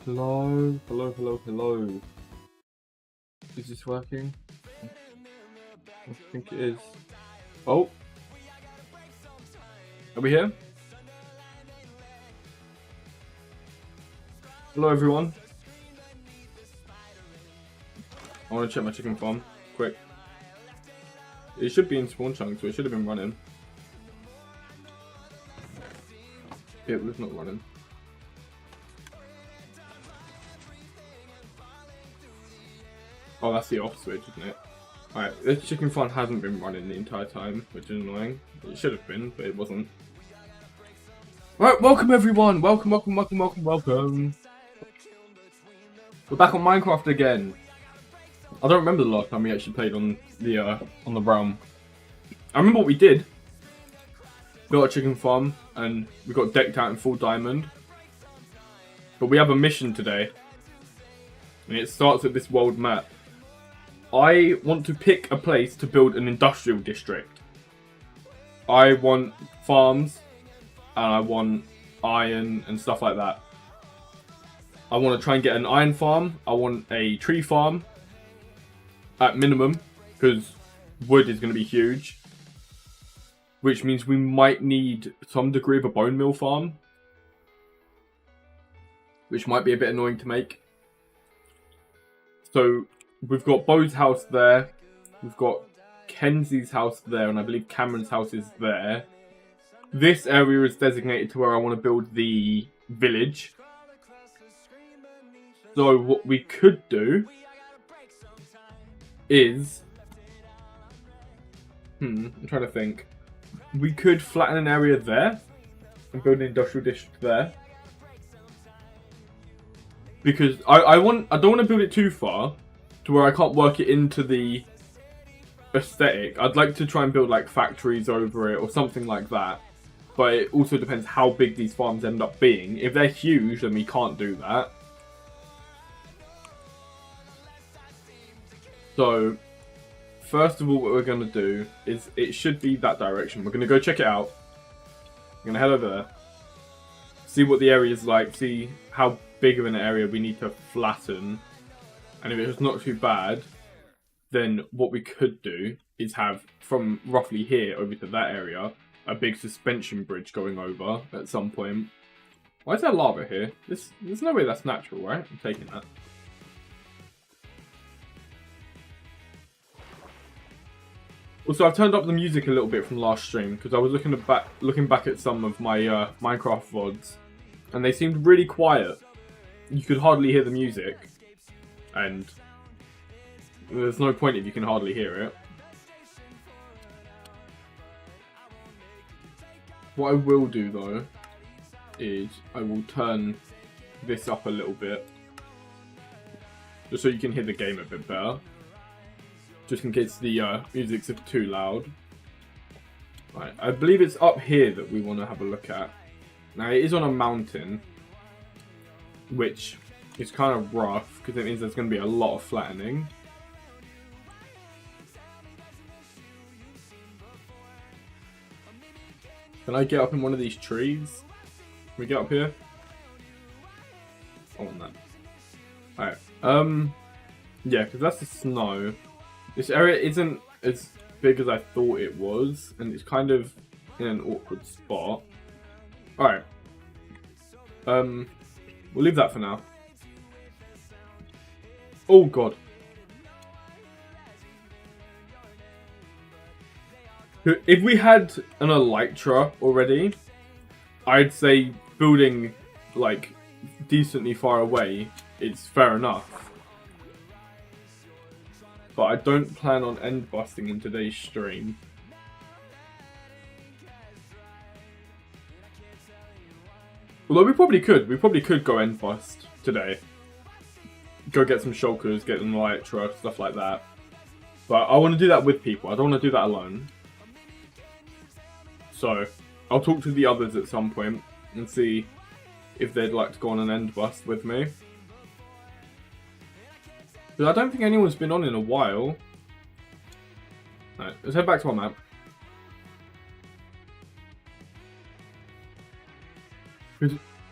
Hello, hello, hello, hello. Is this working? I think it is. Oh, are we here? Hello, everyone. I want to check my chicken farm, quick. It should be in spawn chunks, so it should have been running. It was not running. Oh, that's the off switch, isn't it? Alright, this chicken farm hasn't been running the entire time, which is annoying. It should have been, but it wasn't. Alright, welcome everyone! Welcome. We're back on Minecraft again. I don't remember the last time we actually played on the realm. I remember what we did. We got a chicken farm and we got decked out in full diamond. But we have a mission today. And it starts at this world map. I want to pick a place to build an industrial district. I want farms and I want iron and stuff like that. I want to try and get an iron farm. I want a tree farm at minimum because wood is going to be huge. Which means we might need some degree of a bone meal farm. Which might be a bit annoying to make. So we've got Bo's house there. We've got Kenzie's house there. And I believe Cameron's house is there. This area is designated to where I want to build the village. So what we could do is... I'm trying to think. We could flatten an area there and build an industrial district there. Because I don't want to build it too far to where I can't work it into the aesthetic. I'd like to try and build like factories over it or something like that. But it also depends how big these farms end up being. If they're huge, then we can't do that. So, first of all, what we're going to do is it should be that direction. We're going to go check it out. We're going to head over there. See what the area is like. See how big of an area we need to flatten. And if it's not too bad, then what we could do is have from roughly here over to that area a big suspension bridge going over at some point. Why is there lava here? There's no way that's natural, right? I'm taking that. Also, I've turned up the music a little bit from last stream because I was looking back at some of my Minecraft VODs, and they seemed really quiet. You could hardly hear the music, and there's no point if you can hardly hear it. What I will do though is I will turn this up a little bit, just so you can hear the game a bit better. Just in case the music's too loud. Right, I believe it's up here that we want to have a look at. Now it is on a mountain, which is kind of rough because it means there's going to be a lot of flattening. Can I get up in one of these trees? Can we get up here? I want that. Alright, yeah, because that's the snow. This area isn't as big as I thought it was, and it's kind of in an awkward spot. Alright. We'll leave that for now. Oh god. If we had an Elytra already, I'd say building, like, decently far away is fair enough. But I don't plan on end busting in today's stream. Although we probably could. We probably could go end bust today. Go get some shulkers, get an Elytra, stuff like that. But I want to do that with people. I don't want to do that alone. So, I'll talk to the others at some point and see if they'd like to go on an end bust with me. But I don't think anyone's been on in a while. Right, let's head back to our map.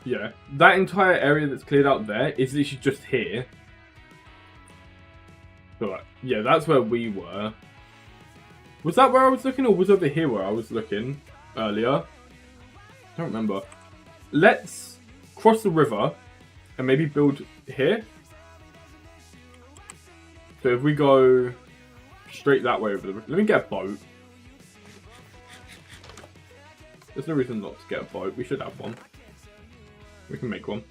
Yeah, that entire area that's cleared out there is literally just here. But yeah, that's where we were. Was that where I was looking, or was over here where I was looking earlier? I don't remember. Let's cross the river and maybe build here. So if we go straight that way over the river, let me get a boat. There's no reason not to get a boat. We should have one. We can make one.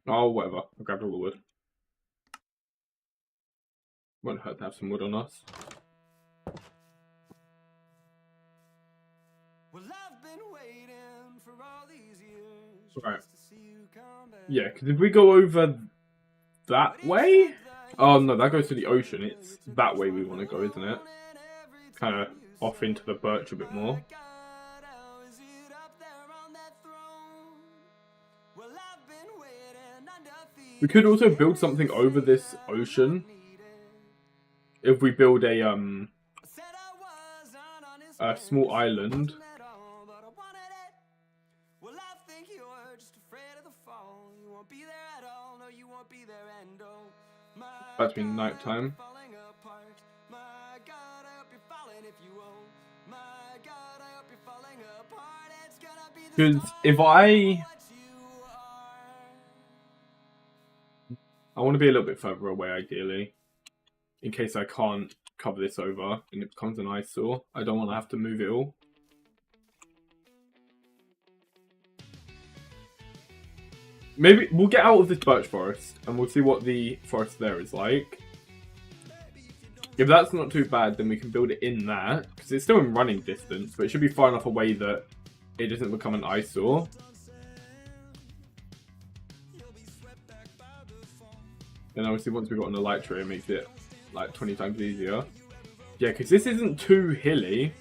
Oh, whatever. I'll grab all the wood. Won't hurt to have some wood on us. Well, I've been waiting for all these years. Right. Yeah, because if we go over that way... Oh, no, that goes to the ocean. It's that way we want to go, isn't it? Kind of off into the birch a bit more. We could also build something over this ocean. If we build a small island. That's been night time. Because if I want to be a little bit further away, ideally, in case I can't cover this over and it becomes an eyesore. I don't want to have to move it all. Maybe we'll get out of this birch forest and we'll see what the forest there is like. If that's not too bad, then we can build it in that, because it's still in running distance, but it should be far enough away that it doesn't become an eyesore. And obviously once we've got an elytra, it makes it like 20 times easier. Yeah, because this isn't too hilly.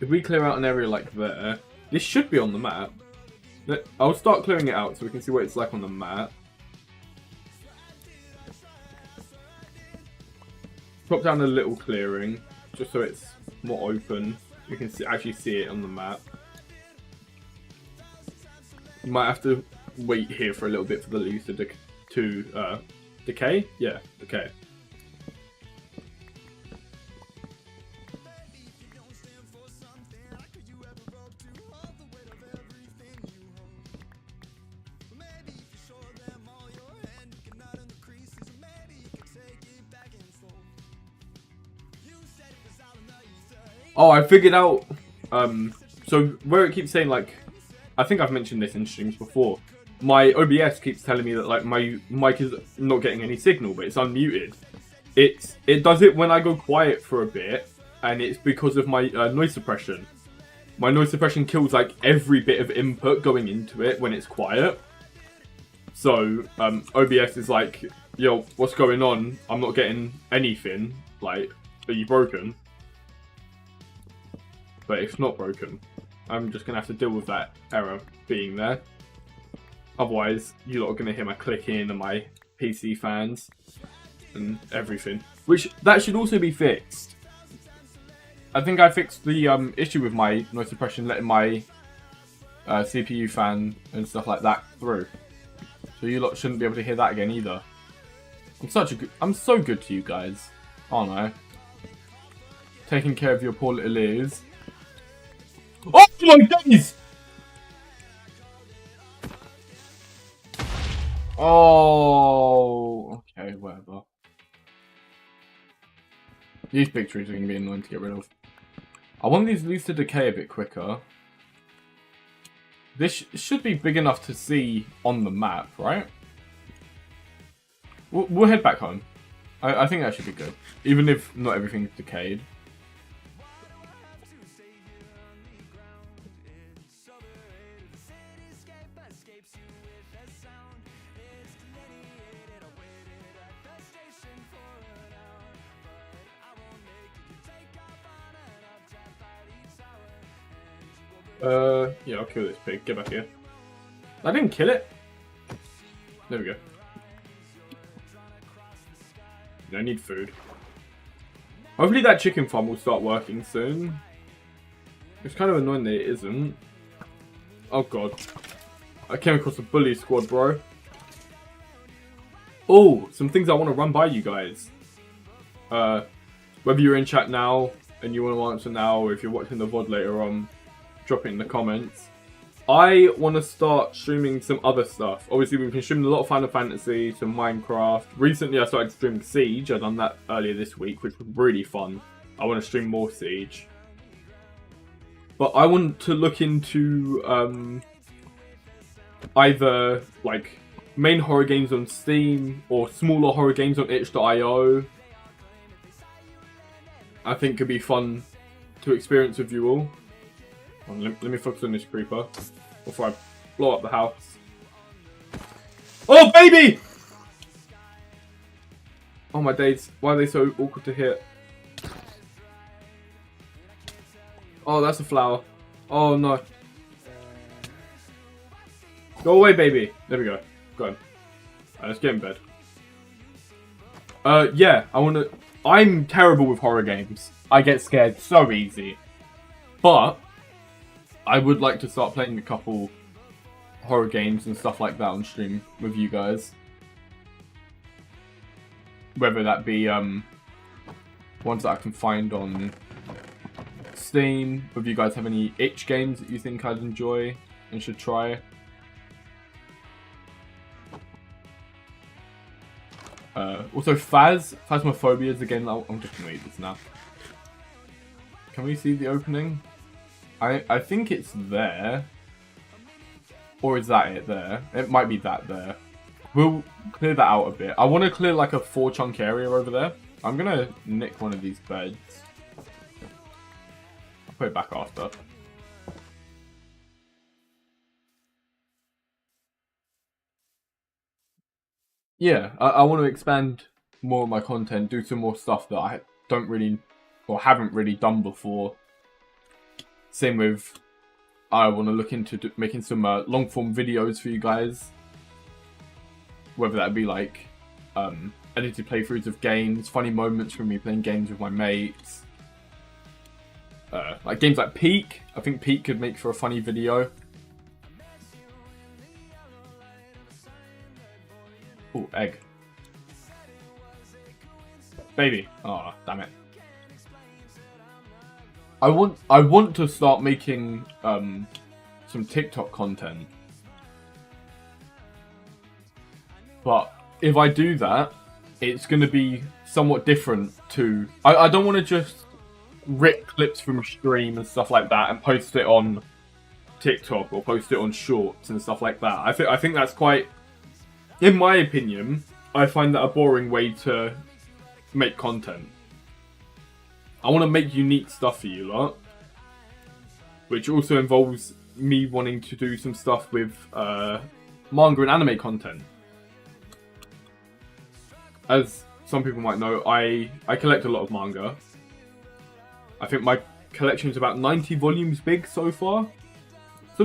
If we clear out an area like there, this should be on the map. I'll start clearing it out so we can see what it's like on the map. Pop down a little clearing, just so it's more open. You can actually see it on the map. You might have to wait here for a little bit for the leaves to decay. Yeah, decay. Oh, I figured out, so where it keeps saying, like, I think I've mentioned this in streams before, my OBS keeps telling me that, like, my mic is not getting any signal, but it's unmuted. It does it when I go quiet for a bit, and it's because of my noise suppression. My noise suppression kills, like, every bit of input going into it when it's quiet. So, OBS is like, yo, what's going on? I'm not getting anything. Like, are you broken? But it's not broken. I'm just going to have to deal with that error being there. Otherwise, you lot are going to hear my clicking and my PC fans and everything. Which, that should also be fixed. I think I fixed the issue with my noise suppression, letting my CPU fan and stuff like that through. So you lot shouldn't be able to hear that again either. I'm so good to you guys, aren't I? Taking care of your poor little ears. Oh my days! Oh, okay, whatever. These big trees are going to be annoying to get rid of. I want these leaves to decay a bit quicker. This should be big enough to see on the map, right? We'll head back home. I think that should be good. Even if not everything's decayed. Yeah, I'll kill this pig. Get back here. I didn't kill it. There we go. I need food. Hopefully that chicken farm will start working soon. It's kind of annoying that it isn't. Oh god. I came across a bully squad, bro. Oh, some things I want to run by you guys. Whether you're in chat now and you want to answer now, or if you're watching the VOD later on, drop it in the comments. I want to start streaming some other stuff. Obviously, we've been streaming a lot of Final Fantasy, some Minecraft. Recently, I started streaming Siege. I've done that earlier this week, which was really fun. I want to stream more Siege. But I want to look into either like main horror games on Steam or smaller horror games on itch.io. I think could be fun to experience with you all. Let me focus on this creeper before I blow up the house. Oh, baby! Oh, my days. Why are they so awkward to hit? Oh, that's a flower. Oh, no. Go away, baby. There we go. Go on. Alright, let's get in bed. Yeah, I'm terrible with horror games. I get scared so easy. But I would like to start playing a couple horror games and stuff like that on stream with you guys. Whether that be ones that I can find on Steam. If you guys have any itch games that you think I'd enjoy and should try. Also Phasmophobia is again. I'm just gonna eat this now. Can we see the opening? I think it's there. Or is that it there? It might be that there. We'll clear that out a bit. I want to clear like a 4-chunk area over there. I'm going to nick one of these beds. I'll put it back after. Yeah, I want to expand more of my content, do some more stuff that I don't really, or haven't really done before. Same with, I want to look into making some long form videos for you guys. Whether that be like edited playthroughs of games, funny moments from me playing games with my mates. Like games like Peak. I think Peak could make for a funny video. Oh, egg. Baby. Oh, damn it. I want to start making some TikTok content. But if I do that, it's going to be somewhat different to... I don't want to just rip clips from stream and stuff like that and post it on TikTok or post it on shorts and stuff like that. I think that's quite... In my opinion, I find that a boring way to make content. I want to make unique stuff for you lot, which also involves me wanting to do some stuff with manga and anime content. As some people might know, I collect a lot of manga. I think my collection is about 90 volumes big so far. So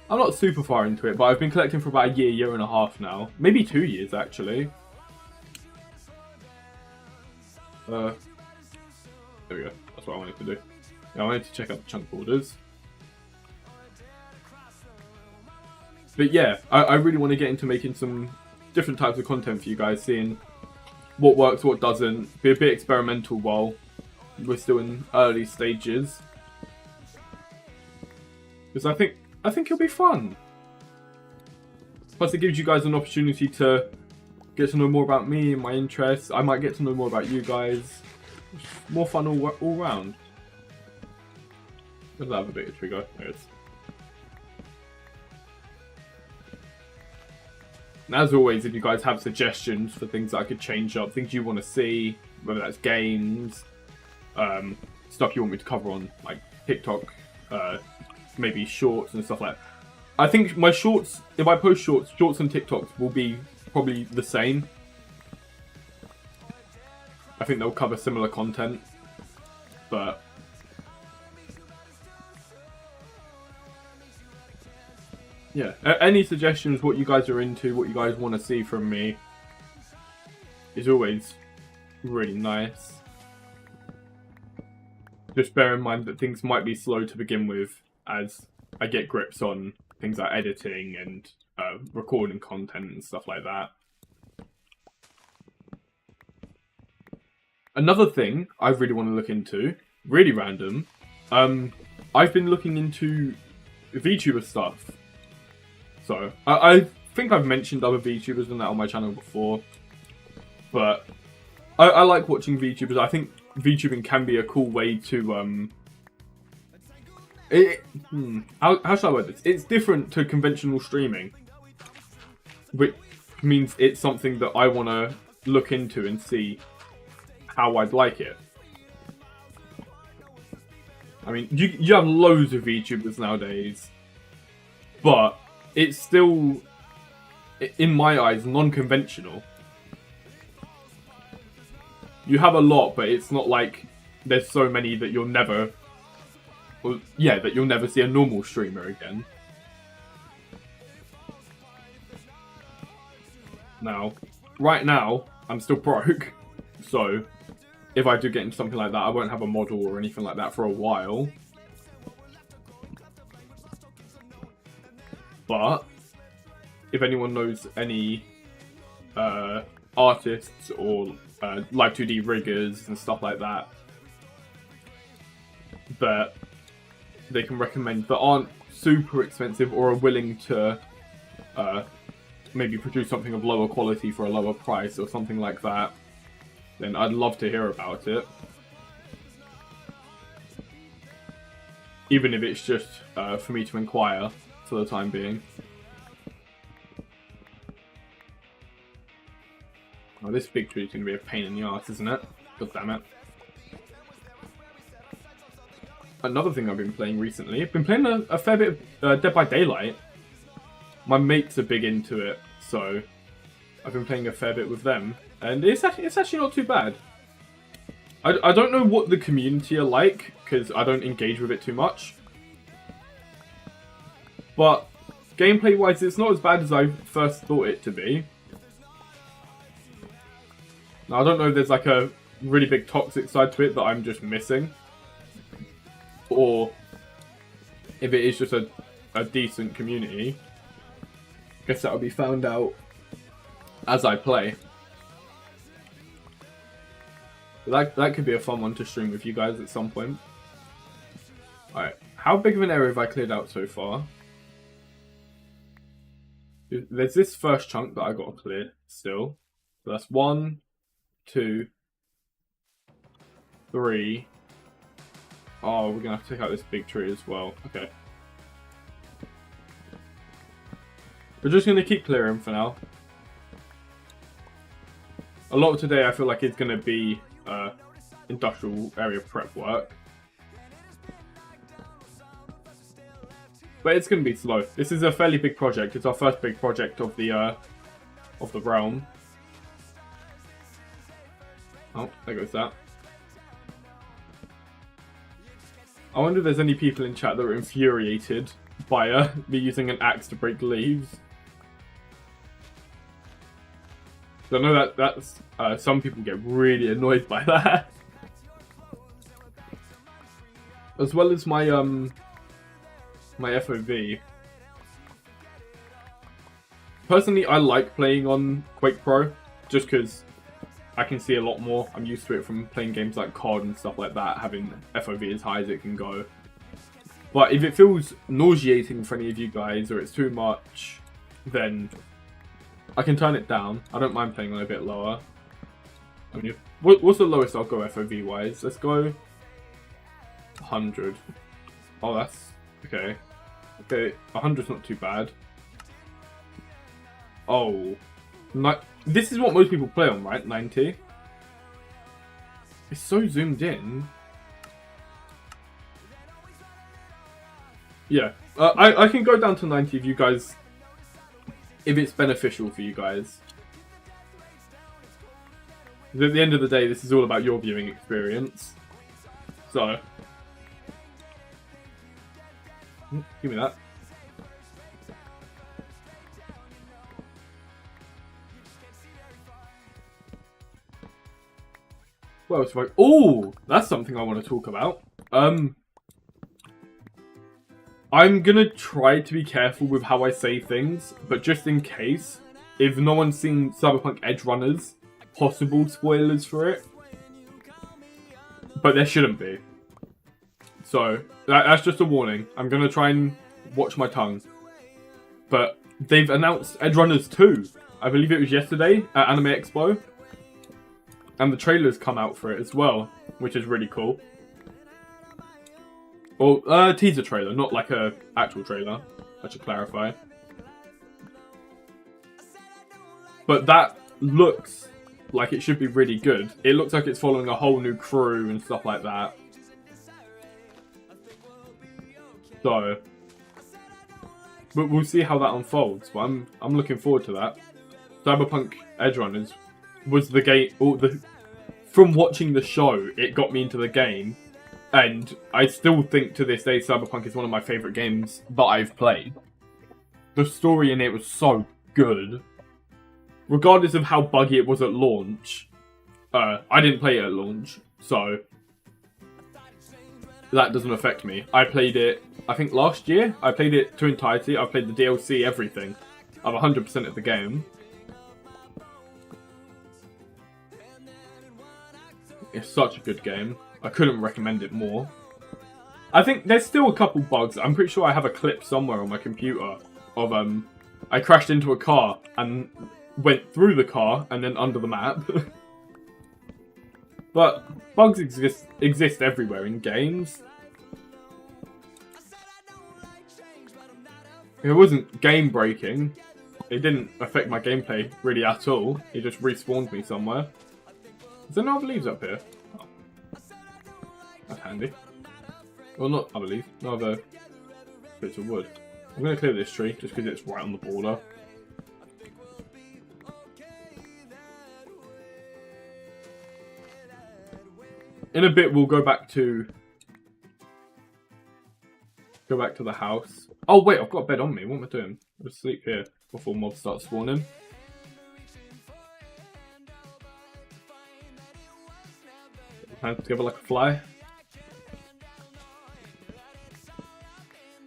I'm not super far into it, but I've been collecting for about a year and a half now. Maybe 2 years, actually. There we go. That's what I wanted to do. Yeah, I wanted to check out the chunk borders. But yeah, I really want to get into making some different types of content for you guys, seeing what works, what doesn't. Be a bit experimental while we're still in early stages. Because I think it'll be fun. Plus it gives you guys an opportunity to get to know more about me and my interests. I might get to know more about you guys. More fun all round. Does that have a bigger trigger? There it is. And as always, if you guys have suggestions for things that I could change up, things you want to see, whether that's games, stuff you want me to cover on like TikTok, maybe shorts and stuff like that. I think my shorts, if I post shorts and TikToks will be probably the same. I think they'll cover similar content, but yeah. Any suggestions, what you guys are into, what you guys want to see from me is always really nice. Just bear in mind that things might be slow to begin with, as I get grips on things like editing and recording content and stuff like that. Another thing I really want to look into, really random, I've been looking into VTuber stuff. So, I think I've mentioned other VTubers and that on my channel before, but I like watching VTubers. I think VTubing can be a cool way to, how should I word this? It's different to conventional streaming, which means it's something that I want to look into and see how I'd like it. I mean, you have loads of VTubers nowadays, but it's still, in my eyes, non-conventional. You have a lot, but it's not like there's so many that you'll never, well, yeah, that you'll never see a normal streamer again. Now, right now, I'm still broke, so if I do get into something like that, I won't have a model or anything like that for a while. But if anyone knows any artists or Live 2D riggers and stuff like that that they can recommend that aren't super expensive or are willing to maybe produce something of lower quality for a lower price or something like that, then I'd love to hear about it. Even if it's just for me to inquire for the time being. Oh, this big tree is going to be a pain in the arse, isn't it? God damn it. Another thing I've been playing recently, I've been playing a fair bit of Dead by Daylight. My mates are big into it, so I've been playing a fair bit with them. And it's actually not too bad. I don't know what the community are like, because I don't engage with it too much. But gameplay-wise, it's not as bad as I first thought it to be. Now, I don't know if there's like a really big toxic side to it that I'm just missing. Or if it is just a decent community. Guess that'll be found out as I play. That could be a fun one to stream with you guys at some point. Alright, how big of an area have I cleared out so far? There's this first chunk that I got to clear still. So that's 1, 2, 3. Oh, we're gonna have to take out this big tree as well. Okay. We're just gonna keep clearing for now. A lot of today I feel like it's gonna be industrial area prep work. But it's gonna be slow. This is a fairly big project. It's our first big project of the realm. Oh, there goes that. I wonder if there's any people in chat that are infuriated by me using an axe to break leaves. I know that's some people get really annoyed by that. As well as my my FOV. Personally, I like playing on Quake Pro just because I can see a lot more. I'm used to it from playing games like COD and stuff like that, having FOV as high as it can go. But if it feels nauseating for any of you guys, or it's too much, then I can turn it down. I don't mind playing on a bit lower. I mean, what's the lowest I'll go FOV-wise? Let's go 100. Oh, that's... okay. Okay, 100's not too bad. Oh. This is what most people play on, right? 90. It's so zoomed in. Yeah. I can go down to 90 if you guys... if it's beneficial for you guys. At the end of the day, this is all about your viewing experience. So... give me that. What else have I... oh! That's something I want to talk about. I'm gonna try to be careful with how I say things, but just in case, if no one's seen Cyberpunk Edgerunners, possible spoilers for it. But there shouldn't be. So, that's just a warning. I'm gonna try and watch my tongue. But they've announced Edgerunners 2. I believe it was yesterday at Anime Expo. And the trailer's come out for it as well, which is really cool. Well, teaser trailer, not like a actual trailer. I should clarify. But that looks like it should be really good. It looks like it's following a whole new crew and stuff like that. So, but we'll see how that unfolds. But I'm looking forward to that. Cyberpunk Edgerunners was the game. From watching the show, it got me into the game. And I still think to this day Cyberpunk is one of my favourite games that I've played. The story in it was so good. Regardless of how buggy it was at launch. I didn't play it at launch, so that doesn't affect me. I played it, I think last year. I played it to entirety. I played the DLC, everything. I've 100% of the game. It's such a good game. I couldn't recommend it more. I think there's still a couple bugs. I'm pretty sure I have a clip somewhere on my computer of I crashed into a car and went through the car and then under the map. But bugs exist everywhere in games. It wasn't game breaking. It didn't affect my gameplay really at all. It just respawned me somewhere. Is there no other leaves up here? That's handy. Well, not other leaves. No other bits of wood. I'm going to clear this tree just because it's right on the border. In a bit, we'll go back to the house. Oh wait, I've got a bed on me. What am I doing? I'll just sleep here before mobs start spawning. Hands together like a fly.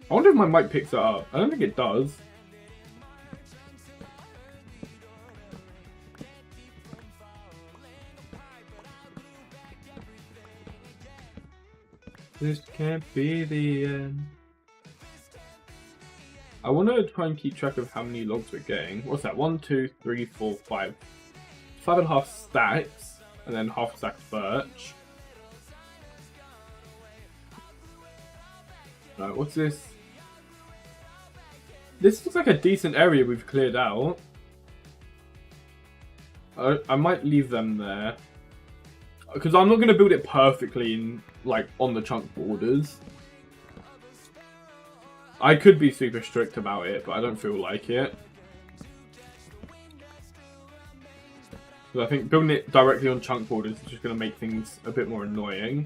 I wonder if my mic picks it up. I don't think it does. This can't be the end. I want to try and keep track of how many logs we're getting. What's that? 1, 2, 3, 4, 5. 5.5 stacks. And then half a stack of birch. Right, what's this? This looks like a decent area we've cleared out. I might leave them there. Because I'm not going to build it perfectly in, like, on the chunk borders. I could be super strict about it, but I don't feel like it. Because I think building it directly on chunk borders is just going to make things a bit more annoying.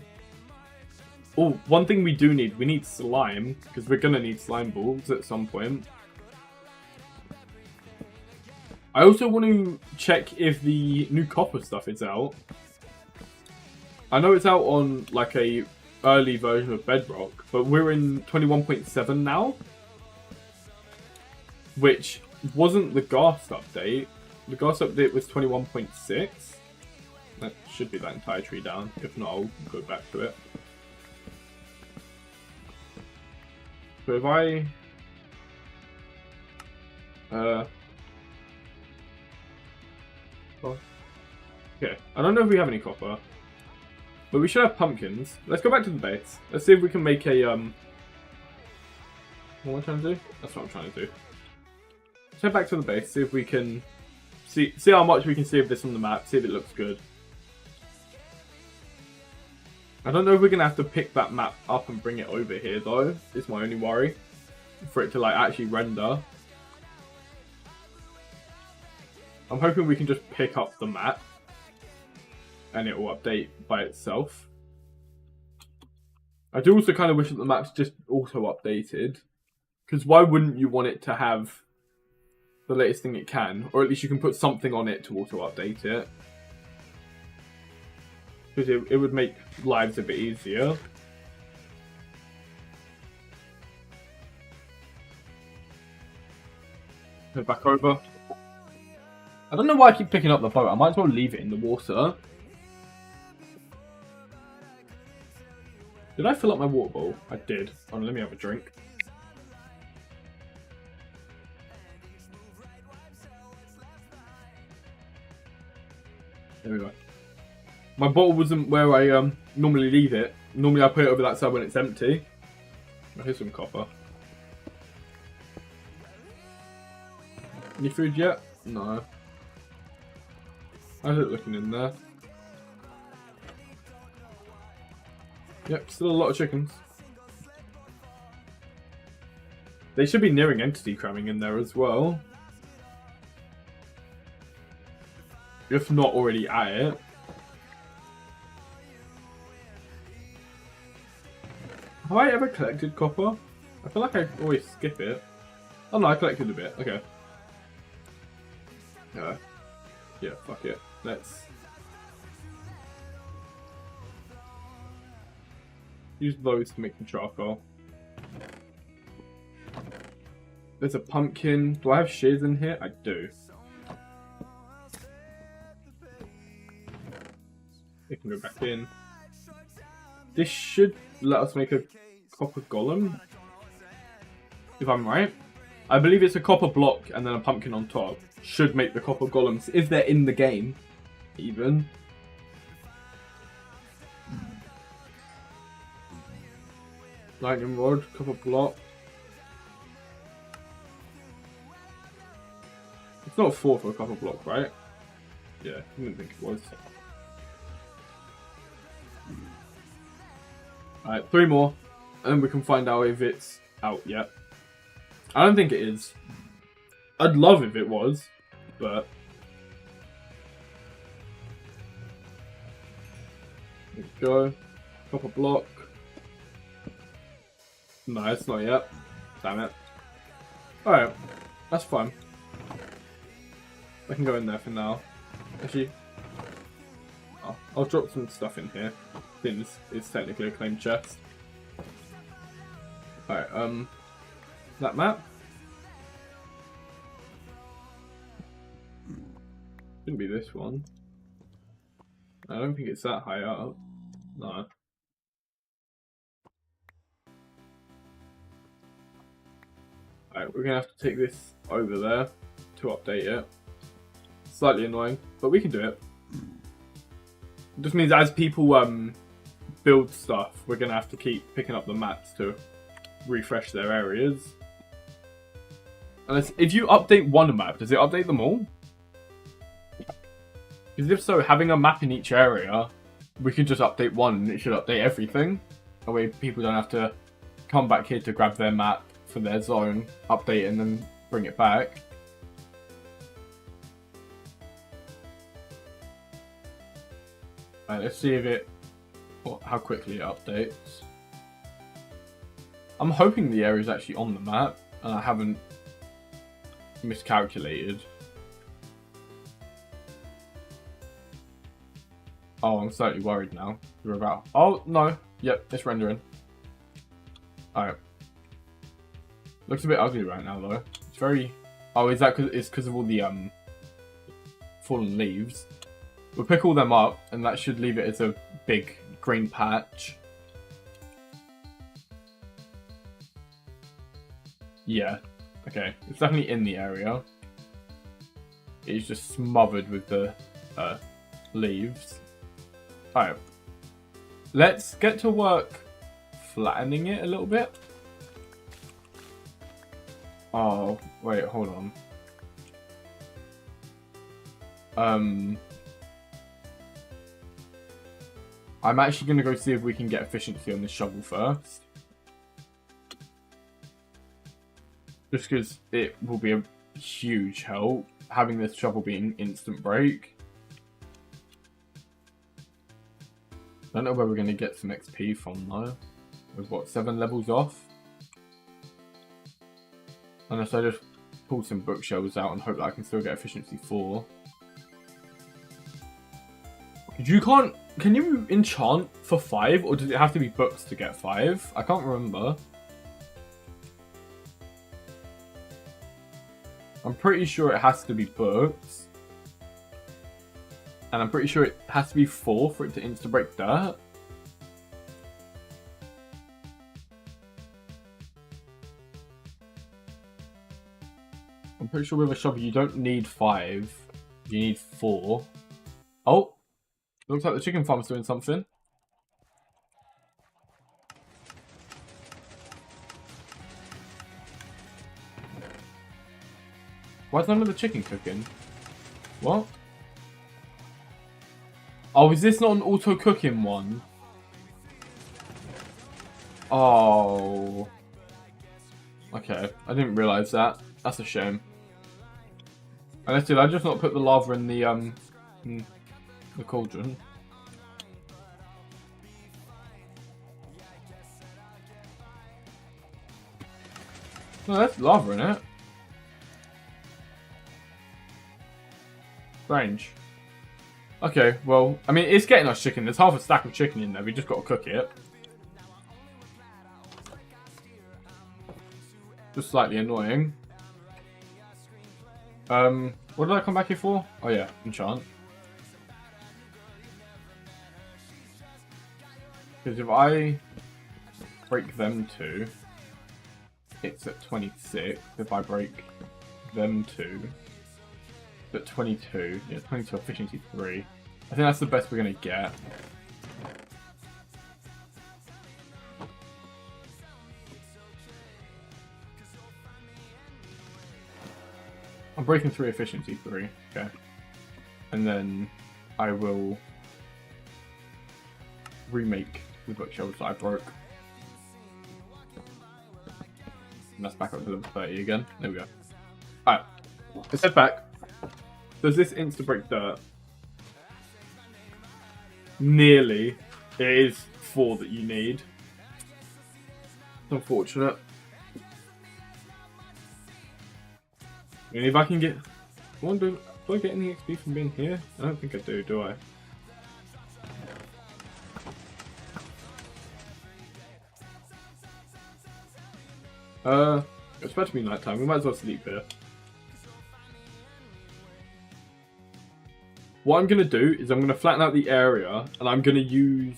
Oh, one thing we do need, we need slime. Because we're going to need slime balls at some point. I also want to check if the new copper stuff is out. I know it's out on like a early version of Bedrock, but we're in 21.7 now, which wasn't the Ghast update. The Ghast update was 21.6. That should be that entire tree down. If not, I'll go back to it. So if I okay, I don't know if we have any copper. But we should have pumpkins. Let's go back to the base. Let's see if we can make a, What am I trying to do? That's what I'm trying to do. Let's head back to the base, see if we can... See how much we can see of this on the map, see if it looks good. I don't know if we're going to have to pick that map up and bring it over here, though. It's my only worry. For it to, like, actually render. I'm hoping we can just pick up the map. And it will update by itself. I do also kind of wish that the map's just auto-updated. Because why wouldn't you want it to have the latest thing it can? Or at least you can put something on it to auto-update it. Because it would make lives a bit easier. Head back over. I don't know why I keep picking up the boat. I might as well leave it in the water. Did I fill up my water bowl? I did. Oh, let me have a drink. There we go. My bottle wasn't where I normally leave it. Normally I put it over that side when it's empty. Oh, here's some copper. Any food yet? No. How's it looking in there? Yep, still a lot of chickens. They should be nearing entity cramming in there as well. If not already at it. Have I ever collected copper? I feel like I always skip it. Oh no, I collected a bit. Okay. Yeah, fuck it. Let's use those to make the charcoal. There's a pumpkin. Do I have shears in here? I do. It can go back in. This should let us make a copper golem. If I'm right. I believe it's a copper block and then a pumpkin on top. Should make the copper golems if they're in the game. Even. Lightning rod, copper block. It's not 4 for a copper block, right? Yeah, I didn't think it was. Alright, 3 more. And we can find out if it's out yet. I don't think it is. I'd love if it was, but... There we go. Copper block. No, it's not yet. Damn it. Alright, that's fine. I can go in there for now. Actually, I'll drop some stuff in here. Since it's technically a claimed chest. Alright, that map. Shouldn't be this one. I don't think it's that high up. No. Alright, we're gonna have to take this over there to update it. Slightly annoying, but we can do it. It just means as people build stuff, we're gonna have to keep picking up the maps to refresh their areas. Unless, if you update one map, does it update them all? Because if so, having a map in each area, we could just update one and it should update everything. That way people don't have to come back here to grab their map for their zone, update it and then bring it back. Alright, let's see if it, how quickly it updates. I'm hoping the area is actually on the map and I haven't miscalculated. Oh, I'm slightly worried now. We're about. Oh no! Yep, it's rendering. Alright. Looks a bit ugly right now though. It's very. Oh, is that because it's because of all the fallen leaves? We'll pick all them up, and that should leave it as a big green patch. Yeah. Okay. It's definitely in the area. It's just smothered with the leaves. Alright. Let's get to work flattening it a little bit. Oh, wait, hold on. I'm actually going to go see if we can get efficiency on this shovel first. Just because it will be a huge help, having this shovel being instant break. I don't know where we're going to get some XP from though. With what, 7 levels off? Unless I just pull some bookshelves out and hope that I can still get efficiency 4. You can't... Can you enchant for 5? Or does it have to be books to get 5? I can't remember. I'm pretty sure it has to be books. And I'm pretty sure it has to be 4 for it to insta-break dirt. I'm pretty sure with a shovel you don't need 5. You need 4. Oh! Looks like the chicken farm's doing something. Why is none of the chicken cooking? What? Oh, is this not an auto-cooking one? Oh. Okay, I didn't realise that. That's a shame. Unless did I just not put the lava in the cauldron? No, that's lava in it. Strange. Okay, well, I mean, it's getting us chicken. There's half a stack of chicken in there. We just got to cook it. Just slightly annoying. What did I come back here for? Oh yeah, enchant. Because if I break them two, it's at 26. If I break them two, it's at 22. Yeah, 22 efficiency 3. I think that's the best we're gonna get. I'm breaking 3 efficiency 3, okay. And then I will remake the bookshelves that I broke. And that's back up to level 30 again. There we go. Alright, let's head back. Does this insta-break dirt? Nearly. It is 4 that you need. It's unfortunate. I mean, if I can get... Do I get any XP from being here? I don't think I do I? It's about to be night time. We might as well sleep here. What I'm going to do is I'm going to flatten out the area and I'm going to use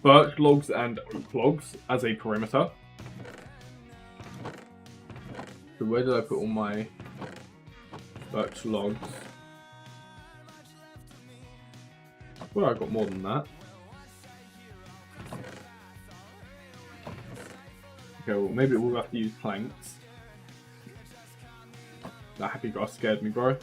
birch logs and oak logs as a perimeter. So where did I put all my birch logs? Well, I got more than that. Okay, well maybe we'll have to use planks. That happy grass scared me, bro.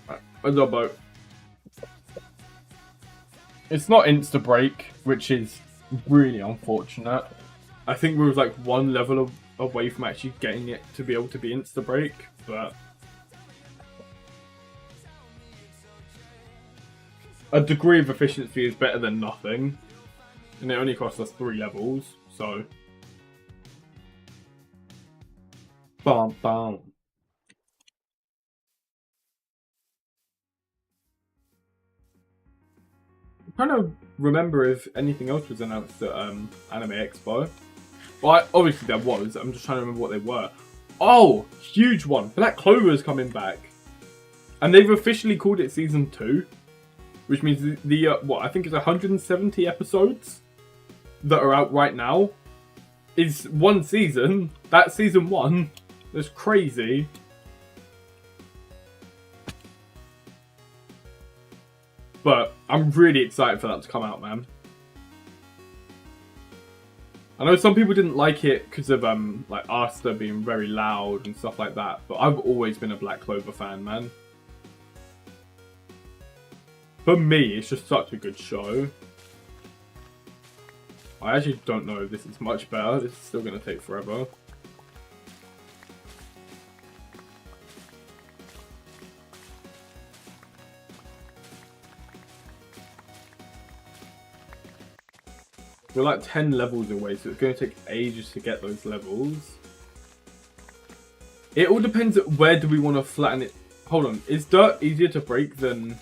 Right, where's our boat? It's not insta-break, which is really unfortunate. I think we was like one level away from actually getting it to be able to be insta-break, but a degree of efficiency is better than nothing, and it only costs us 3 levels, so bam bam. I'm trying to remember if anything else was announced at Anime Expo. Well, obviously there was. I'm just trying to remember what they were. Oh, huge one! Black Clover is coming back, and they've officially called it Season 2, which means the what I think is 170 episodes that are out right now is one season. That's Season 1. That's crazy. But I'm really excited for that to come out, man. I know some people didn't like it because of like Asta being very loud and stuff like that, but I've always been a Black Clover fan, man. For me, it's just such a good show. I actually don't know if this is much better. This is still going to take forever. We're like 10 levels away, so it's going to take ages to get those levels. It all depends where do we want to flatten it. Hold on, is dirt easier to break than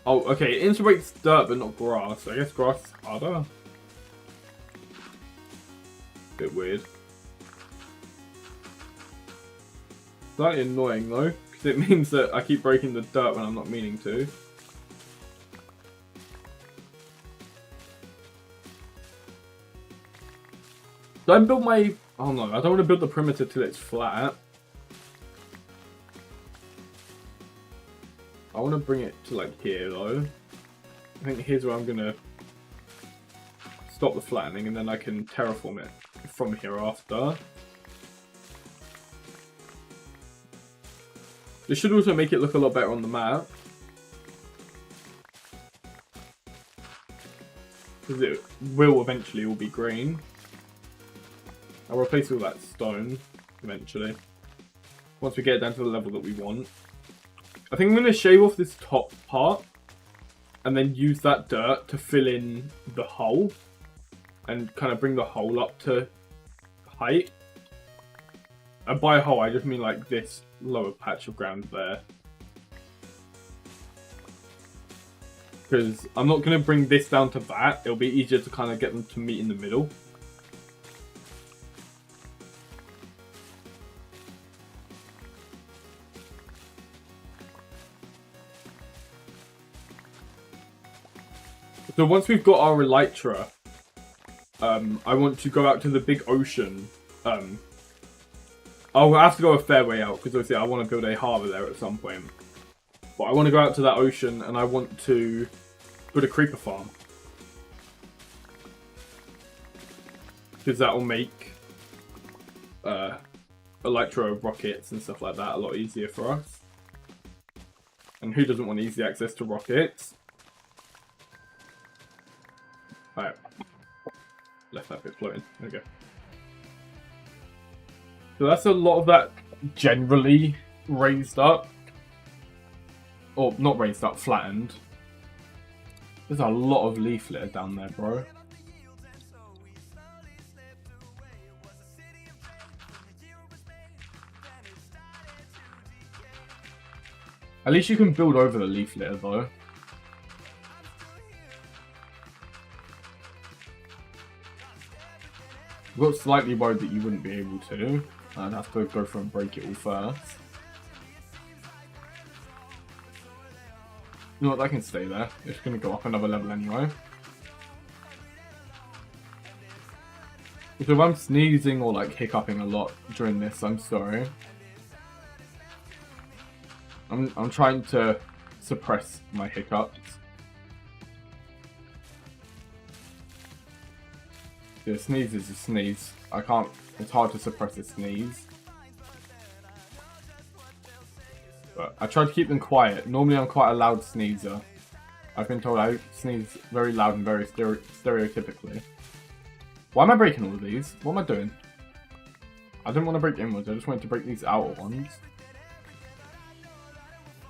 Oh, okay. It integrates dirt, but not grass. I guess grass is harder. Bit weird. Slightly annoying though, because it means that I keep breaking the dirt when I'm not meaning to. Don't build my... Oh no, I don't want to build the perimeter till it's flat. I want to bring it to like here though. I think here's where I'm going to stop the flattening and then I can terraform it from here after. This should also make it look a lot better on the map. Because it will eventually all be green. I'll replace all that stone eventually. Once we get down to the level that we want. I think I'm going to shave off this top part. And then use that dirt to fill in the hole. And kind of bring the hole up to height. And by hole, I just mean like this lower patch of ground there. Because I'm not going to bring this down to that. It'll be easier to kind of get them to meet in the middle. So once we've got our elytra, I want to go out to the big ocean. I'll have to go a fair way out, because obviously I want to build a harbour there at some point. But I want to go out to that ocean, and I want to build a creeper farm. Because that will make elytra rockets and stuff like that a lot easier for us. And who doesn't want easy access to rockets? Alright. Left that bit floating. There we go. So that's a lot of that generally raised up. Or not raised up, flattened. There's a lot of leaf litter down there, bro. At least you can build over the leaf litter though. I got slightly worried that you wouldn't be able to. I'd have to go through and break it all first. You know what, that can stay there. It's going to go up another level anyway. So if I'm sneezing or like hiccuping a lot during this, I'm sorry. I'm trying to suppress my hiccups. Yeah, a sneeze is a sneeze. I can't, it's hard to suppress a sneeze. But I try to keep them quiet. Normally I'm quite a loud sneezer. I've been told I sneeze very loud and very stereotypically. Why am I breaking all of these? What am I doing? I didn't want to break inwards, I just wanted to break these outer ones.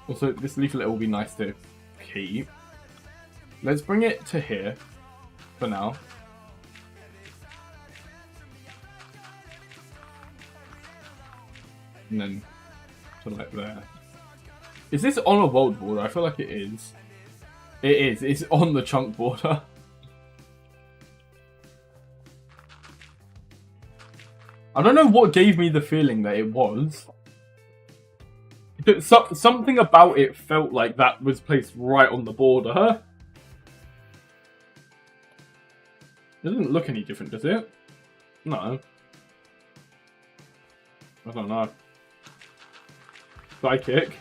Also, this leaflet will be nice to keep. Let's bring it to here for now. And then to like there. Is this on a world border? I feel like it is. It is. It's on the chunk border. I don't know what gave me the feeling that it was. Something about it felt like that was placed right on the border. It doesn't look any different, does it? No. I don't know. Psychic.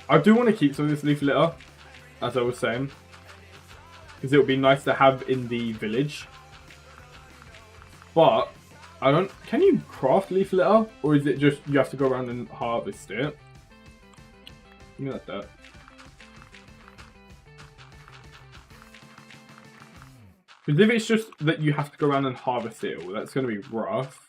I do want to keep some of this leaf litter, as I was saying. Because it would be nice to have in the village. But, I don't... Can you craft leaf litter? Or is it just you have to go around and harvest it? Give me that dirt. Because if it's just that you have to go around and harvest it all, that's going to be rough.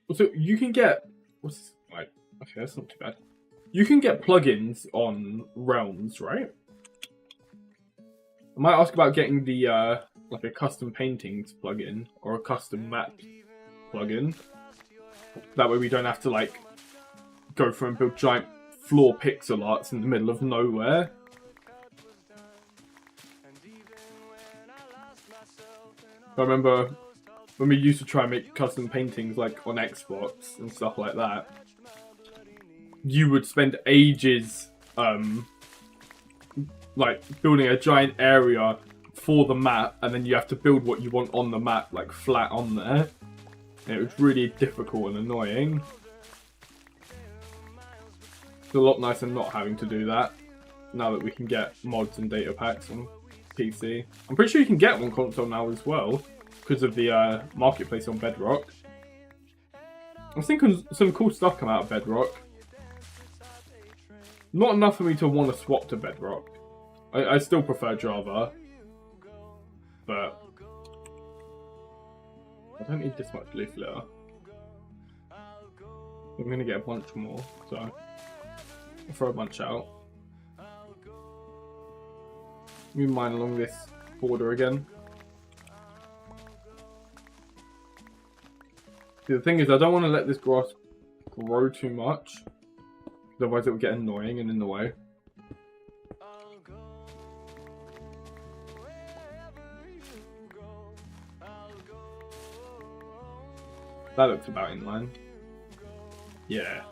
Also, you can get... What's... Right, okay, that's not too bad. You can get plugins on Realms, right? I might ask about getting the like a custom paintings plugin or a custom map plugin. That way we don't have to like go through and build giant floor pixel arts in the middle of nowhere. I remember when we used to try and make custom paintings like on Xbox and stuff like that, you would spend ages like building a giant area for the map, and then you have to build what you want on the map like flat on there. And it was really difficult and annoying. It's a lot nicer not having to do that now that we can get mods and data packs on PC. I'm pretty sure you can get one console now as well because of the marketplace on Bedrock. I was thinking some cool stuff come out of Bedrock. Not enough for me to want to swap to Bedrock. I still prefer Java, but I don't need this much leaf litter. I'm gonna get a bunch more, so I'll throw a bunch out. Move mine along this border again. The thing is, I don't want to let this grass grow too much, otherwise it will get annoying and in the way. That looks about in line. Yeah.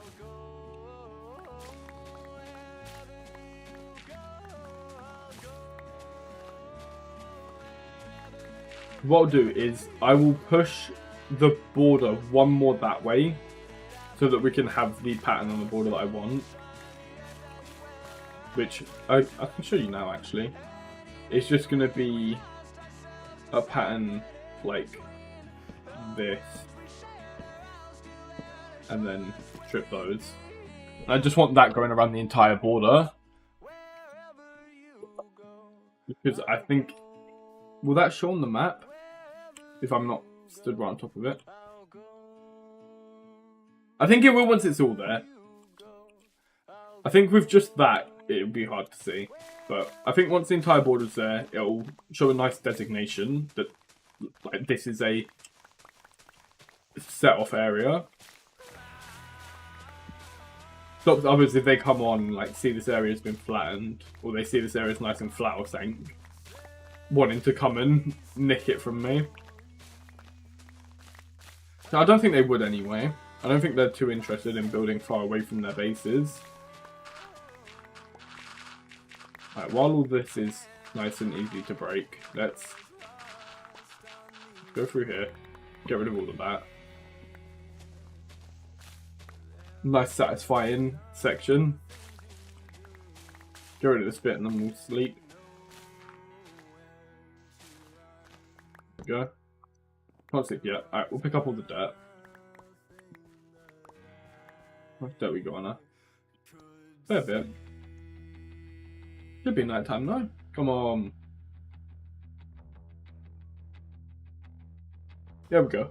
What I'll do is I will push the border one more that way so that we can have the pattern on the border that I want. Which I can show you now actually. It's just going to be a pattern like this. And then strip those. I just want that going around the entire border. Because I think... Will that show on the map? If I'm not stood right on top of it. I think it will once it's all there. I think with just that, it would be hard to see. But I think once the entire border's there, it'll show a nice designation that like this is a set off area. Stops others if they come on, like see this area's been flattened, or they see this area's nice and flat or something, wanting to come and nick it from me. So I don't think they would anyway. I don't think they're too interested in building far away from their bases. Right, while all this is nice and easy to break, let's go through here, get rid of all of that. Nice satisfying section. Get rid of this bit and then we'll sleep. There we go. Can't sleep yet. Alright, we'll pick up all the dirt. How much dirt we got on her? Fair bit. Should be night time now. Come on. There we go.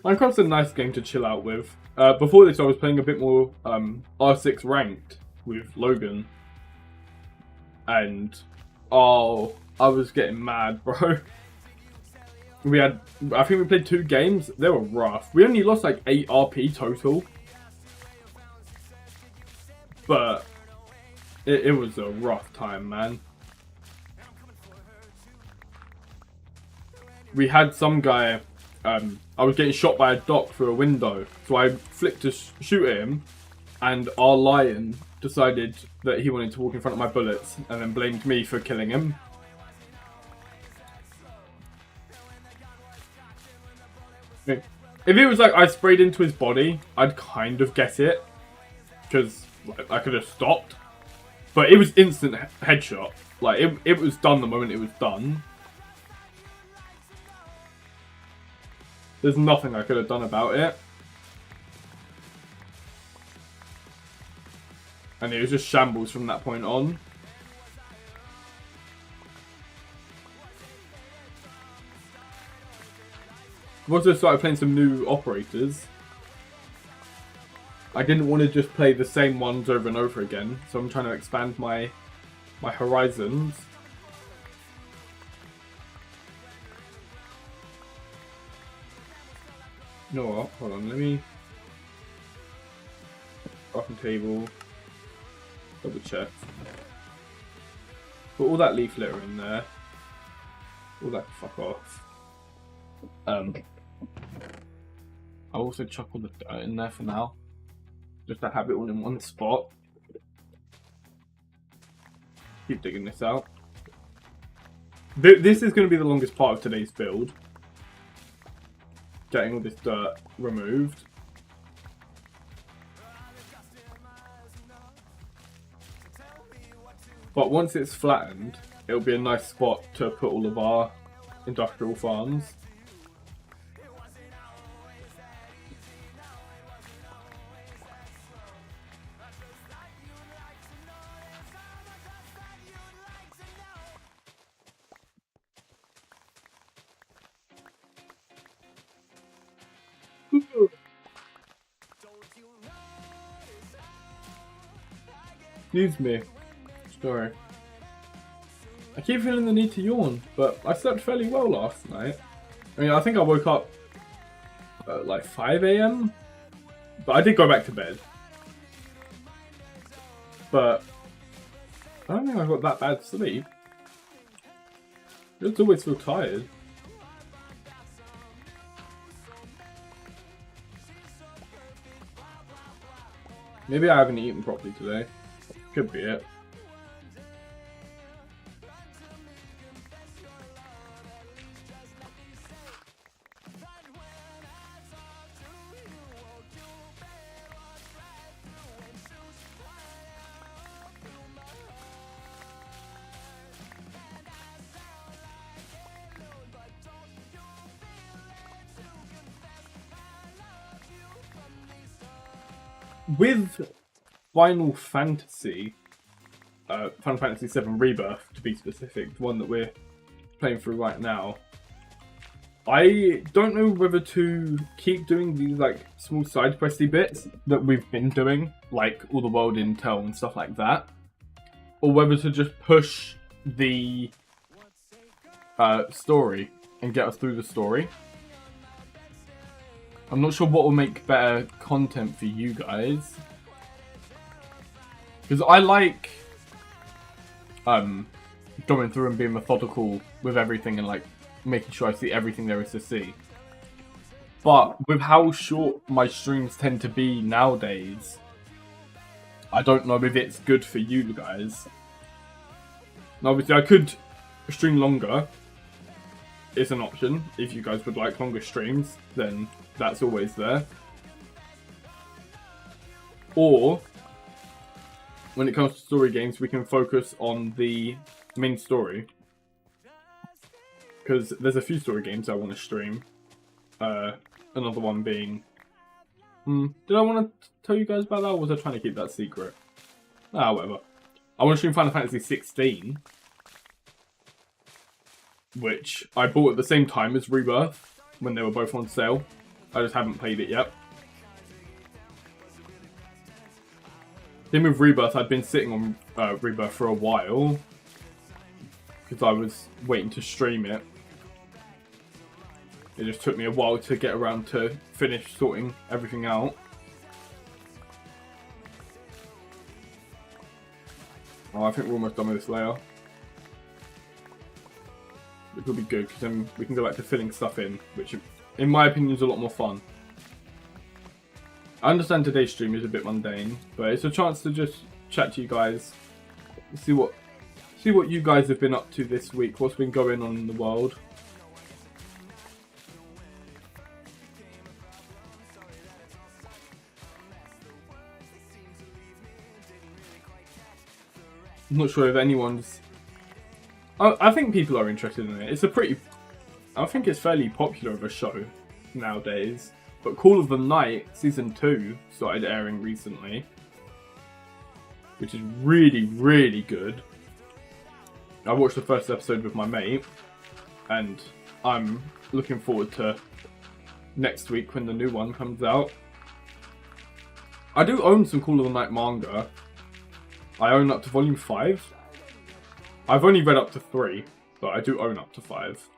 Minecraft's a nice game to chill out with. Before this I was playing a bit more R6 ranked with Logan. And oh, I was getting mad, bro. I think we played 2 games. They were rough. We only lost like 8 RP total. But it was a rough time, man. We had some guy, I was getting shot by a dock through a window, so I flicked to shoot at him, and our lion decided that he wanted to walk in front of my bullets, and then blamed me for killing him. If it was like I sprayed into his body, I'd kind of get it, because like, I could have stopped, but it was instant headshot. Like it was done the moment it was done. There's nothing I could have done about it. And it was just shambles from that point on. I've also started playing some new operators. I didn't want to just play the same ones over and over again, so I'm trying to expand my horizons. You know what? Hold on, let me... Crafting table. Double check. Put all that leaf litter in there. All that fuck off. I'll also chuck all the dirt in there for now. Just to have it all in one spot. Keep digging this out. This is going to be the longest part of today's build. Getting all this dirt removed. But once it's flattened, it'll be a nice spot to put all of our industrial farms. Excuse me. Sorry. I keep feeling the need to yawn, but I slept fairly well last night. I mean, I think I woke up at like 5 AM, but I did go back to bed. But I don't think I got that bad sleep. I just always feel tired. Maybe I haven't eaten properly today. Could be it. With Final Fantasy, Final Fantasy VII Rebirth to be specific, the one that we're playing through right now, I don't know whether to keep doing these like small side questy bits that we've been doing, like all the world intel and stuff like that, or whether to just push the story and get us through the story. I'm not sure what will make better content for you guys. Because I like going through and being methodical with everything and like making sure I see everything there is to see. But with how short my streams tend to be nowadays, I don't know if it's good for you guys. Now obviously I could stream longer. It's an option. If you guys would like longer streams, then that's always there. Or, when it comes to story games, we can focus on the main story. Because there's a few story games I want to stream. Another one being... did I want to tell you guys about that, or was I trying to keep that secret? Ah, whatever. I want to stream Final Fantasy 16. Which I bought at the same time as Rebirth, when they were both on sale. I just haven't played it yet. Then with Rebirth, I'd been sitting on Rebirth for a while. Because I was waiting to stream it. It just took me a while to get around to finish sorting everything out. Oh, I think we're almost done with this layer. Which will be good, because then we can go back to filling stuff in, which in my opinion is a lot more fun. I understand today's stream is a bit mundane, but it's a chance to just chat to you guys, see what you guys have been up to this week, what's been going on in the world. I'm not sure if anyone's... I think people are interested in it. It's a pretty... I think it's fairly popular of a show. nowadays. But Call of the Night Season 2 started airing recently, which is really, really good. I watched the first episode with my mate, and I'm looking forward to next week when the new one comes out. I do own some Call of the Night manga. I own up to volume 5. I've only read up to 3, but I do own up to 5.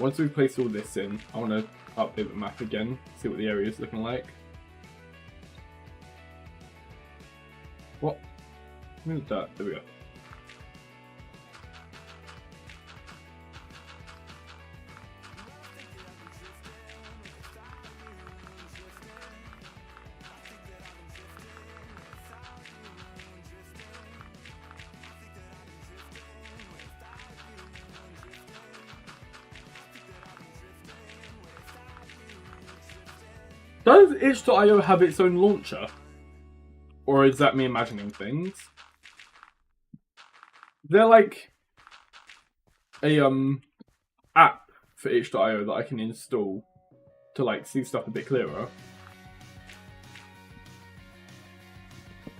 Once we place all this in, I want to update the map again, see what the area is looking like. What? Where's that? There we go. Does itch.io have its own launcher? Or is that me imagining things? They're like a app for itch.io that I can install to like see stuff a bit clearer.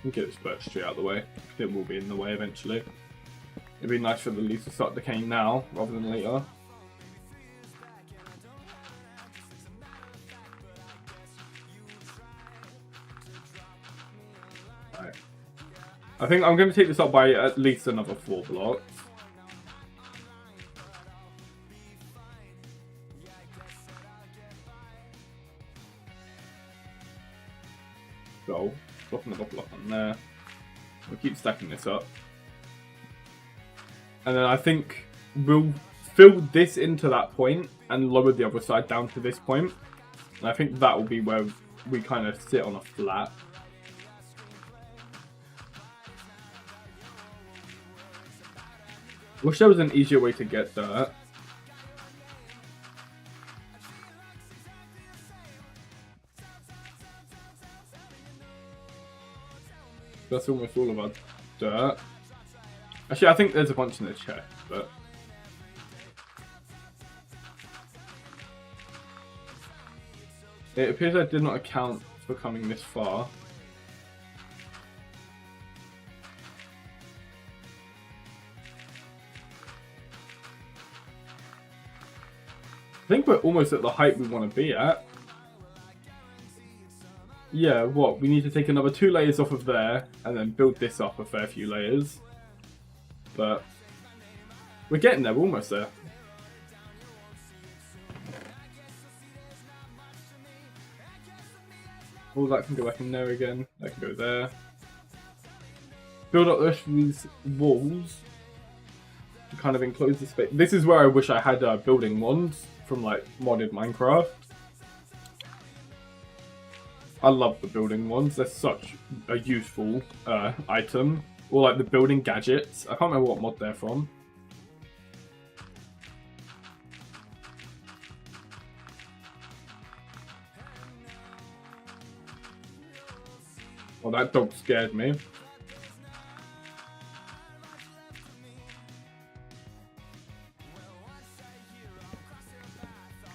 We'll get this birch tree out of the way. It will be in the way eventually. It'd be nice for the leaves to start decaying now rather than later. I think I'm going to take this up by at least another 4 blocks. So, drop another block on there. We'll keep stacking this up. And then I think we'll fill this into that point and lower the other side down to this point. And I think that will be where we kind of sit on a flat. Wish there was an easier way to get dirt. That's almost all of our dirt. Actually, I think there's a bunch in the chest, but... It appears I did not account for coming this far. I think we're almost at the height we want to be at. Yeah, what? We need to take another 2 layers off of there and then build this up a fair few layers. But we're getting there, we're almost there. All that can go back in there again. That can go there. Build up the rest of these walls to kind of enclose the space. This is where I wish I had building wands from like modded Minecraft. I love the building wands. They're such a useful item. Or like the building gadgets. I can't remember what mod they're from. Oh, that dog scared me.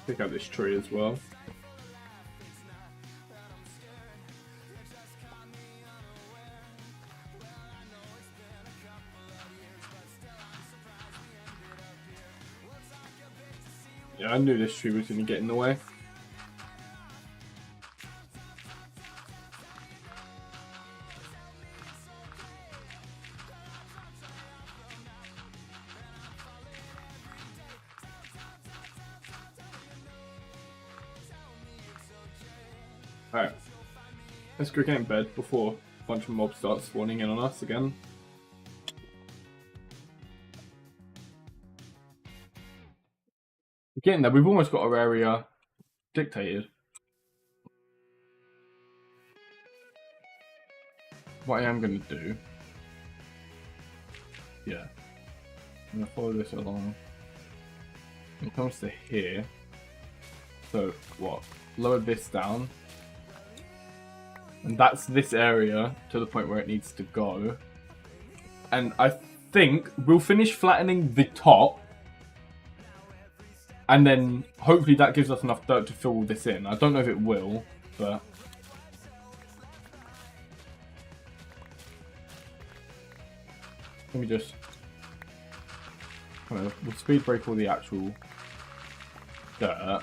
Pick out this tree as well. Yeah, I knew this tree was going to get in the way. Alright, let's go get in bed before a bunch of mobs start spawning in on us again. We're getting there, we've almost got our area dictated. What I am going to do, yeah, I'm going to follow this along. When it comes to here, So what? Lower this down. And that's this area to the point where it needs to go. And I think we'll finish flattening the top. And then hopefully that gives us enough dirt to fill all this in. I don't know if it will, but... Let me just... We'll speed break all the actual dirt.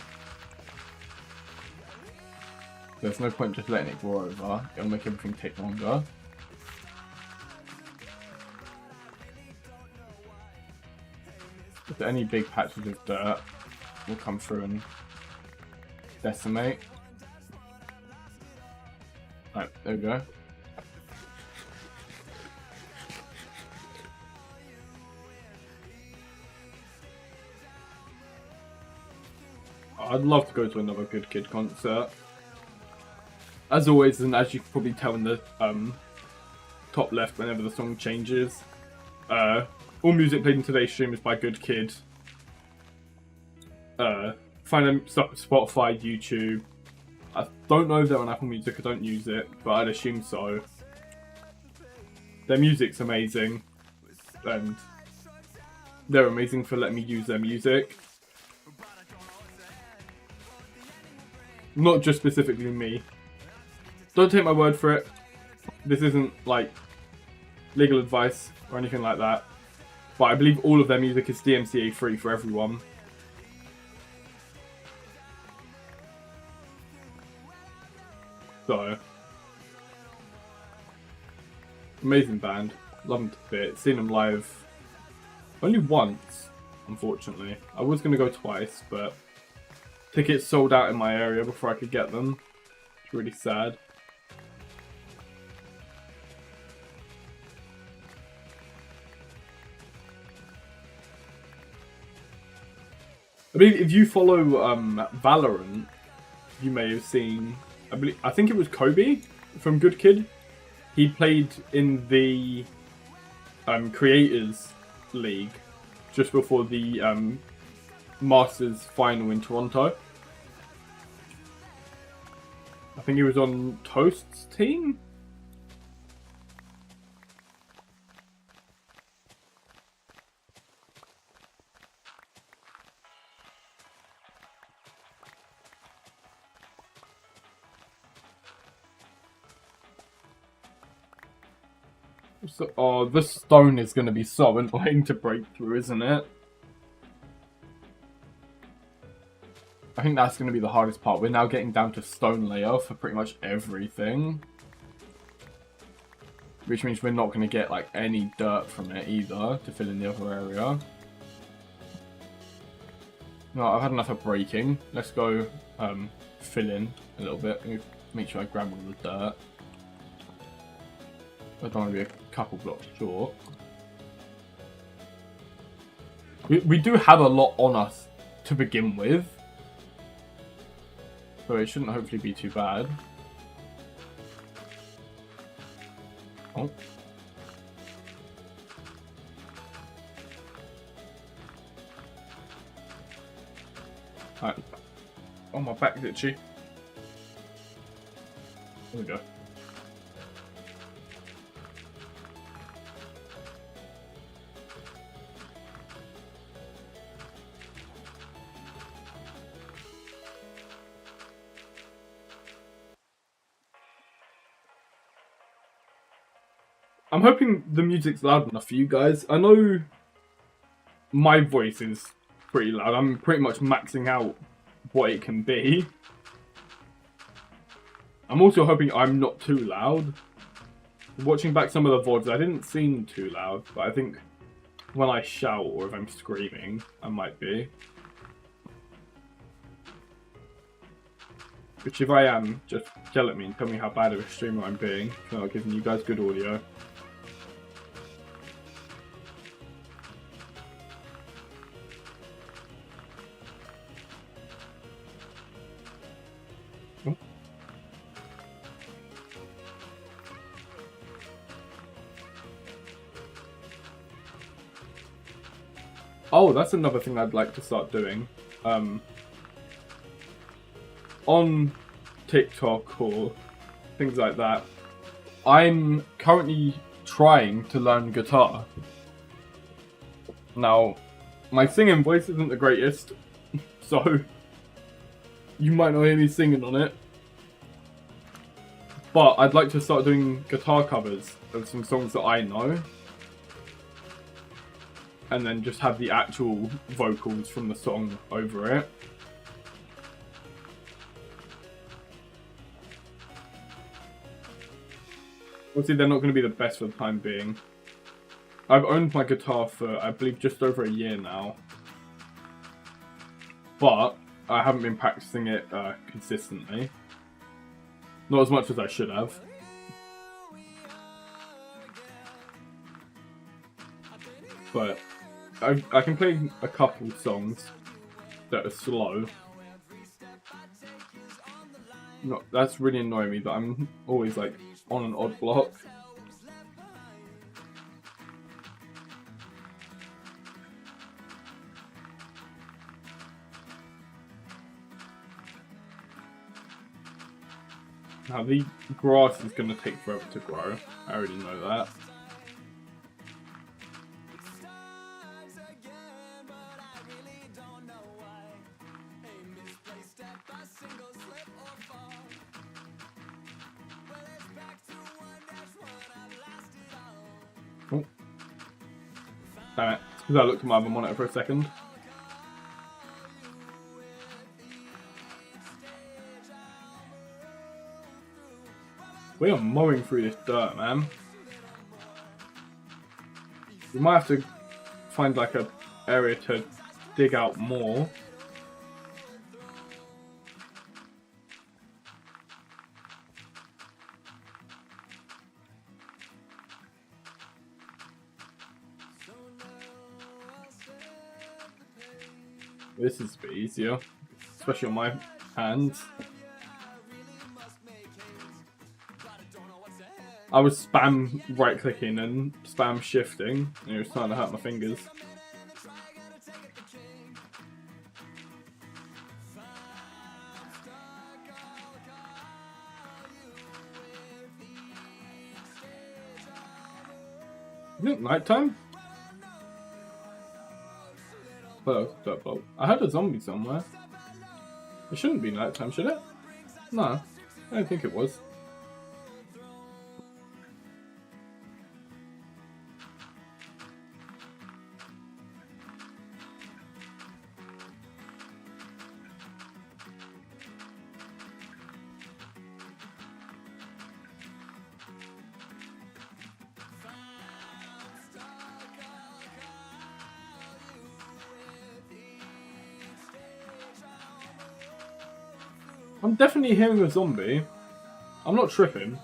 There's no point just letting it grow over. It'll make everything take longer. If there are any big patches of dirt, we'll come through and decimate. Right, there we go. I'd love to go to another Good Kid concert. As always, and as you can probably tell in the top left whenever the song changes, all music played in today's stream is by Good Kid. Find them Spotify, YouTube. I don't know if they're on Apple Music, I don't use it, but I'd assume so. Their music's amazing, and they're amazing for letting me use their music. Not just specifically me. Don't take my word for it. This isn't like legal advice or anything like that. But I believe all of their music is DMCA free for everyone. So, amazing band. Love them to bits. Seen them live only once, unfortunately. I was going to go twice, but tickets sold out in my area before I could get them. It's really sad. I mean, if you follow Valorant, you may have seen. I think it was Kobe from Good Kid. He played in the Creators League just before the Masters final in Toronto. I think he was on Toast's team. So, oh, this stone is going to be so annoying to break through, isn't it? I think that's going to be the hardest part. We're now getting down to stone layer for pretty much everything. Which means we're not going to get like any dirt from it either to fill in the other area. No, I've had enough of breaking. Let's go fill in a little bit. Let me make sure I grab all the dirt. I don't want to be a couple blocks short. We do have a lot on us to begin with. So it shouldn't hopefully be too bad. Oh. Alright. Oh, my back's itchy. There we go. I'm hoping the music's loud enough for you guys. I know my voice is pretty loud. I'm pretty much maxing out what it can be. I'm also hoping I'm not too loud. Watching back some of the VODs, I didn't seem too loud, but I think when I shout or if I'm screaming, I might be. Which if I am, just yell at me and tell me how bad of a streamer I'm being. If I'm not giving you guys good audio. Oh, that's another thing I'd like to start doing. on TikTok or things like that, I'm currently trying to learn guitar. Now, my singing voice isn't the greatest, so you might not hear me singing on it. But I'd like to start doing guitar covers of some songs that I know. And then just have the actual vocals from the song over it. Obviously, they're not going to be the best for the time being. I've owned my guitar for, I believe, just over a year now. But I haven't been practicing it consistently. Not as much as I should have. But I can play a couple songs that are slow. No, that's really annoying me that I'm always like on an odd block. Now the grass is going to take forever to grow. I already know that. Oh. Damn it. Because I looked at my other monitor for a second. We are mowing through this dirt, man. We might have to find like a area to dig out more. This is a bit easier, especially on my hands. I was spam right clicking and spam shifting, and it was starting to hurt my fingers. Isn't it nighttime? Oh, dirt bolt. I heard a zombie somewhere. It shouldn't be nighttime, should it? No, I don't think it was. I'm definitely hearing a zombie. I'm not tripping.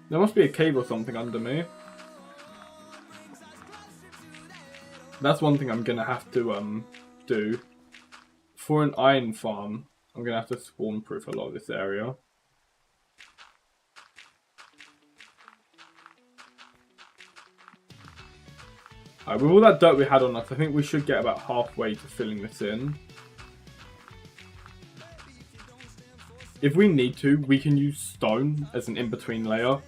There must be a cave or something under me. That's one thing I'm gonna have to do. For an iron farm, I'm gonna have to spawn proof a lot of this area. Alright, with all that dirt we had on us, I think we should get about halfway to filling this in. If we need to, we can use stone as an in-between layer.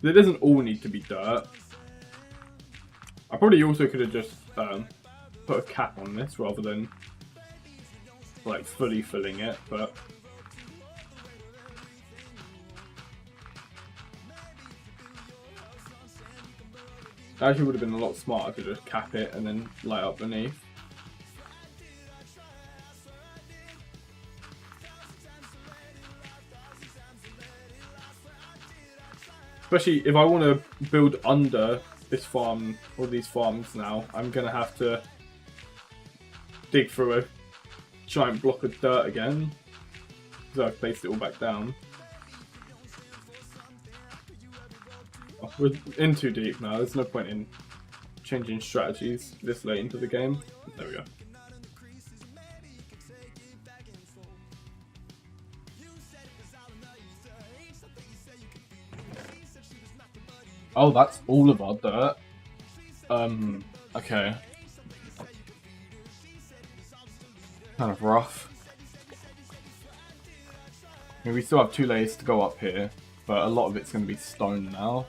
It doesn't all need to be dirt. I probably also could have just put a cap on this rather than like fully filling it, but it actually would have been a lot smarter to just cap it and then light up beneath. Especially if I want to build under this farm or these farms now, I'm going to have to dig through a giant block of dirt again. Because I've placed it all back down. Oh, we're in too deep now, there's no point in changing strategies this late into the game. There we go. Oh, that's all of our dirt. Okay. Kind of rough. mean, we still have 2 layers to go up here, but a lot of it's going to be stone now.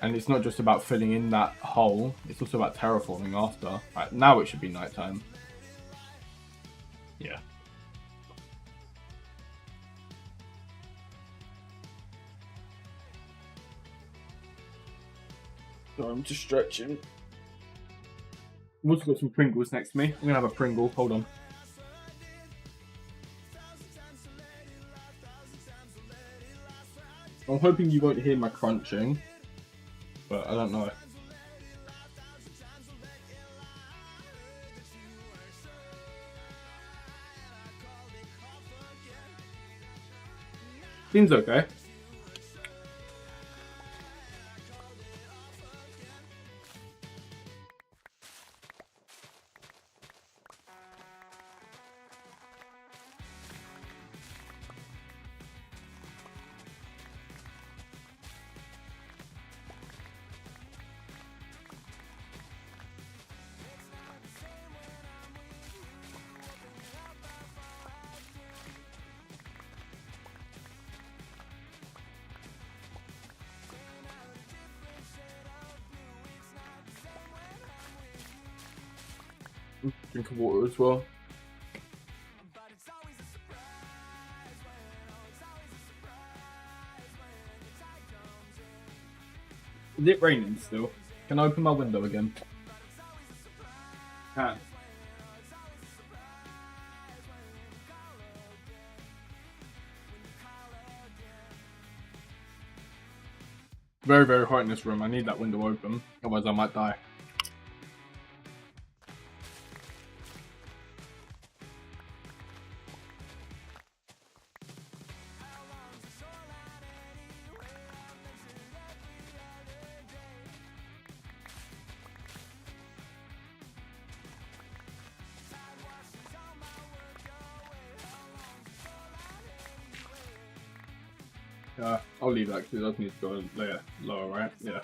And it's not just about filling in that hole, it's also about terraforming after. Right, now it should be nighttime. Yeah. So I'm just stretching. I've also got some Pringles next to me. I'm gonna have a Pringle, hold on. I'm hoping you won't hear my crunching, but I don't know. Seems okay. Drink of water as well. Is it raining still? Can I open my window again? Can. Very, very hot in this room. I need that window open, otherwise I might die. I'll leave that because it does need to go a layer lower, right? Yeah.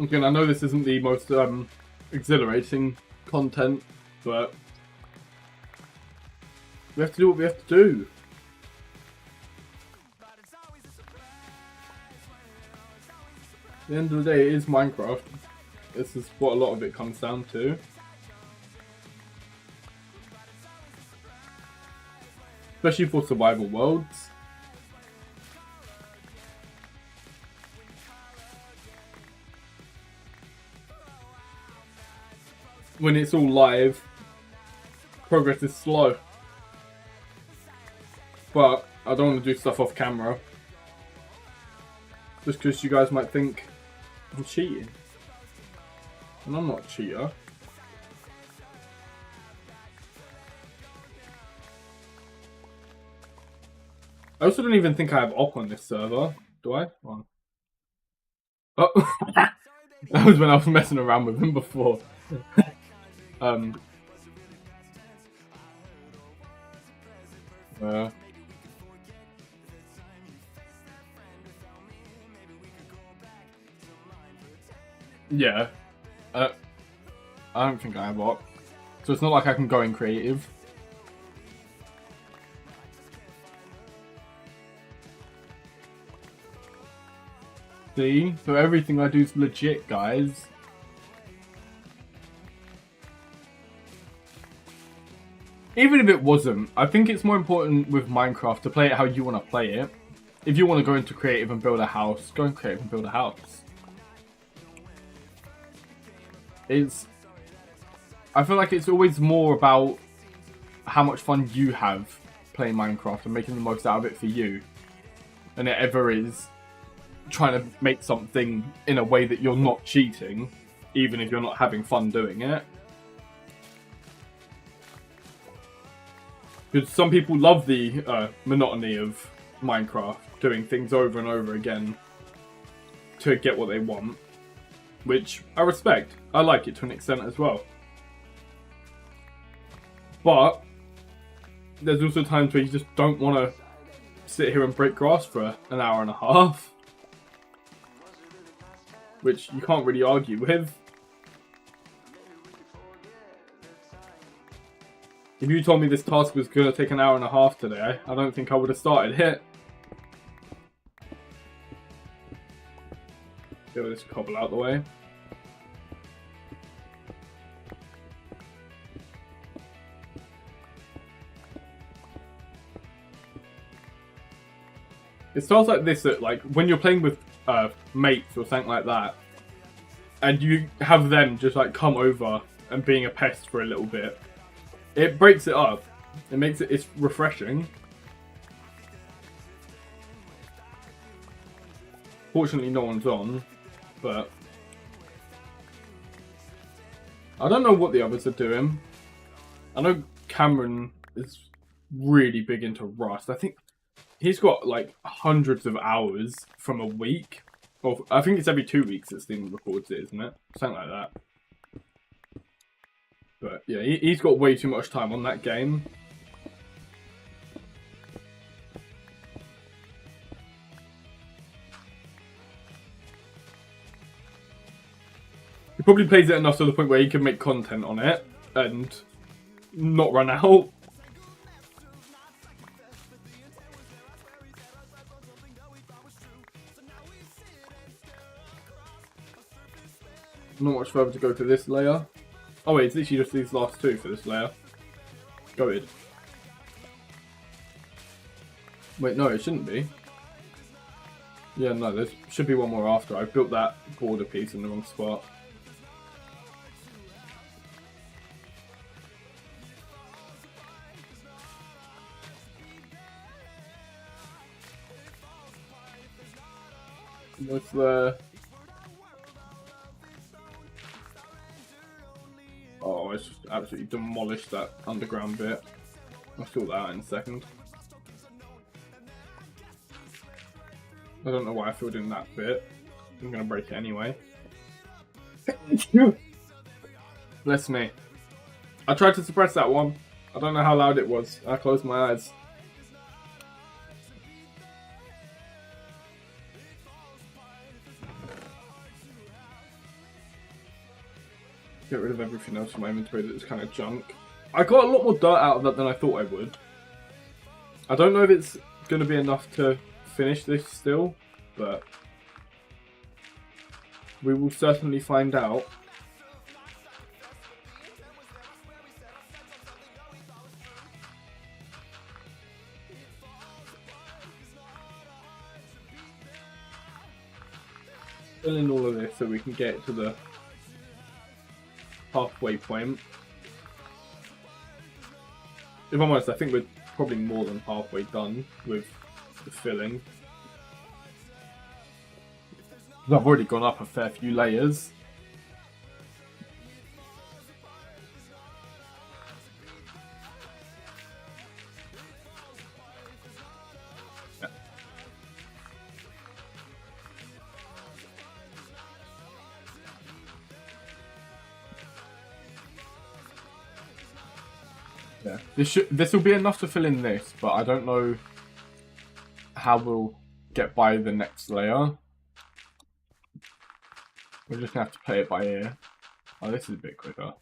Again, I know this isn't the most exhilarating content, but we have to do what we have to do. At the end of the day, it is Minecraft. This is what a lot of it comes down to. Especially for survival worlds. When it's all live, progress is slow. But I don't want to do stuff off camera. Just because you guys might think I'm cheating. And I'm not a cheater. I also don't even think I have op on this server. Do I? Oh. That was when I was messing around with him before. Yeah. I don't think I have op. So it's not like I can go in creative. See? So everything I do is legit, guys. Even if it wasn't, I think it's more important with Minecraft to play it how you want to play it. If you want to go into creative and build a house, go in creative and build a house. I feel like it's always more about how much fun you have playing Minecraft and making the most out of it for you than it ever is trying to make something in a way that you're not cheating, even if you're not having fun doing it. Because some people love the monotony of Minecraft, doing things over and over again to get what they want, which I respect. I like it to an extent as well. But there's also times where you just don't want to sit here and break grass for an hour and a half, which you can't really argue with. If you told me this task was going to take an hour and a half today, I don't think I would have started it. Get this cobble out of the way. It starts like this, that like when you're playing with mates or something like that, and you have them just like come over and being a pest for a little bit. It breaks it up. It makes it's refreshing. Fortunately, no one's on, but I don't know what the others are doing. I know Cameron is really big into Rust. I think he's got like hundreds of hours from a week. Or I think it's every 2 weeks that Steam records it, isn't it? Something like that. But yeah, he's got way too much time on that game. He probably plays it enough to the point where he can make content on it and not run out. Not much further to go to this layer. Oh wait, it's literally just these last two for this layer. Go ahead. Wait, no, it shouldn't be. Yeah, no, there should be one more after. I built that border piece in the wrong spot. What's there? Oh, it's just absolutely demolished that underground bit. I'll sort that out in a second. I don't know why I filled in that bit. I'm gonna break it anyway. Bless me. I tried to suppress that one. I don't know how loud it was. I closed my eyes. Get rid of everything else from my inventory that is kind of junk. I got a lot more dirt out of that than I thought I would. I don't know if it's going to be enough to finish this still, but we will certainly find out. Fill in all of this so we can get to the halfway point. If I'm honest, I think we're probably more than halfway done with the filling. I've already gone up a fair few layers. Yeah. This will be enough to fill in this, but I don't know how we'll get by the next layer. We're just gonna have to play it by ear. Oh, this is a bit quicker.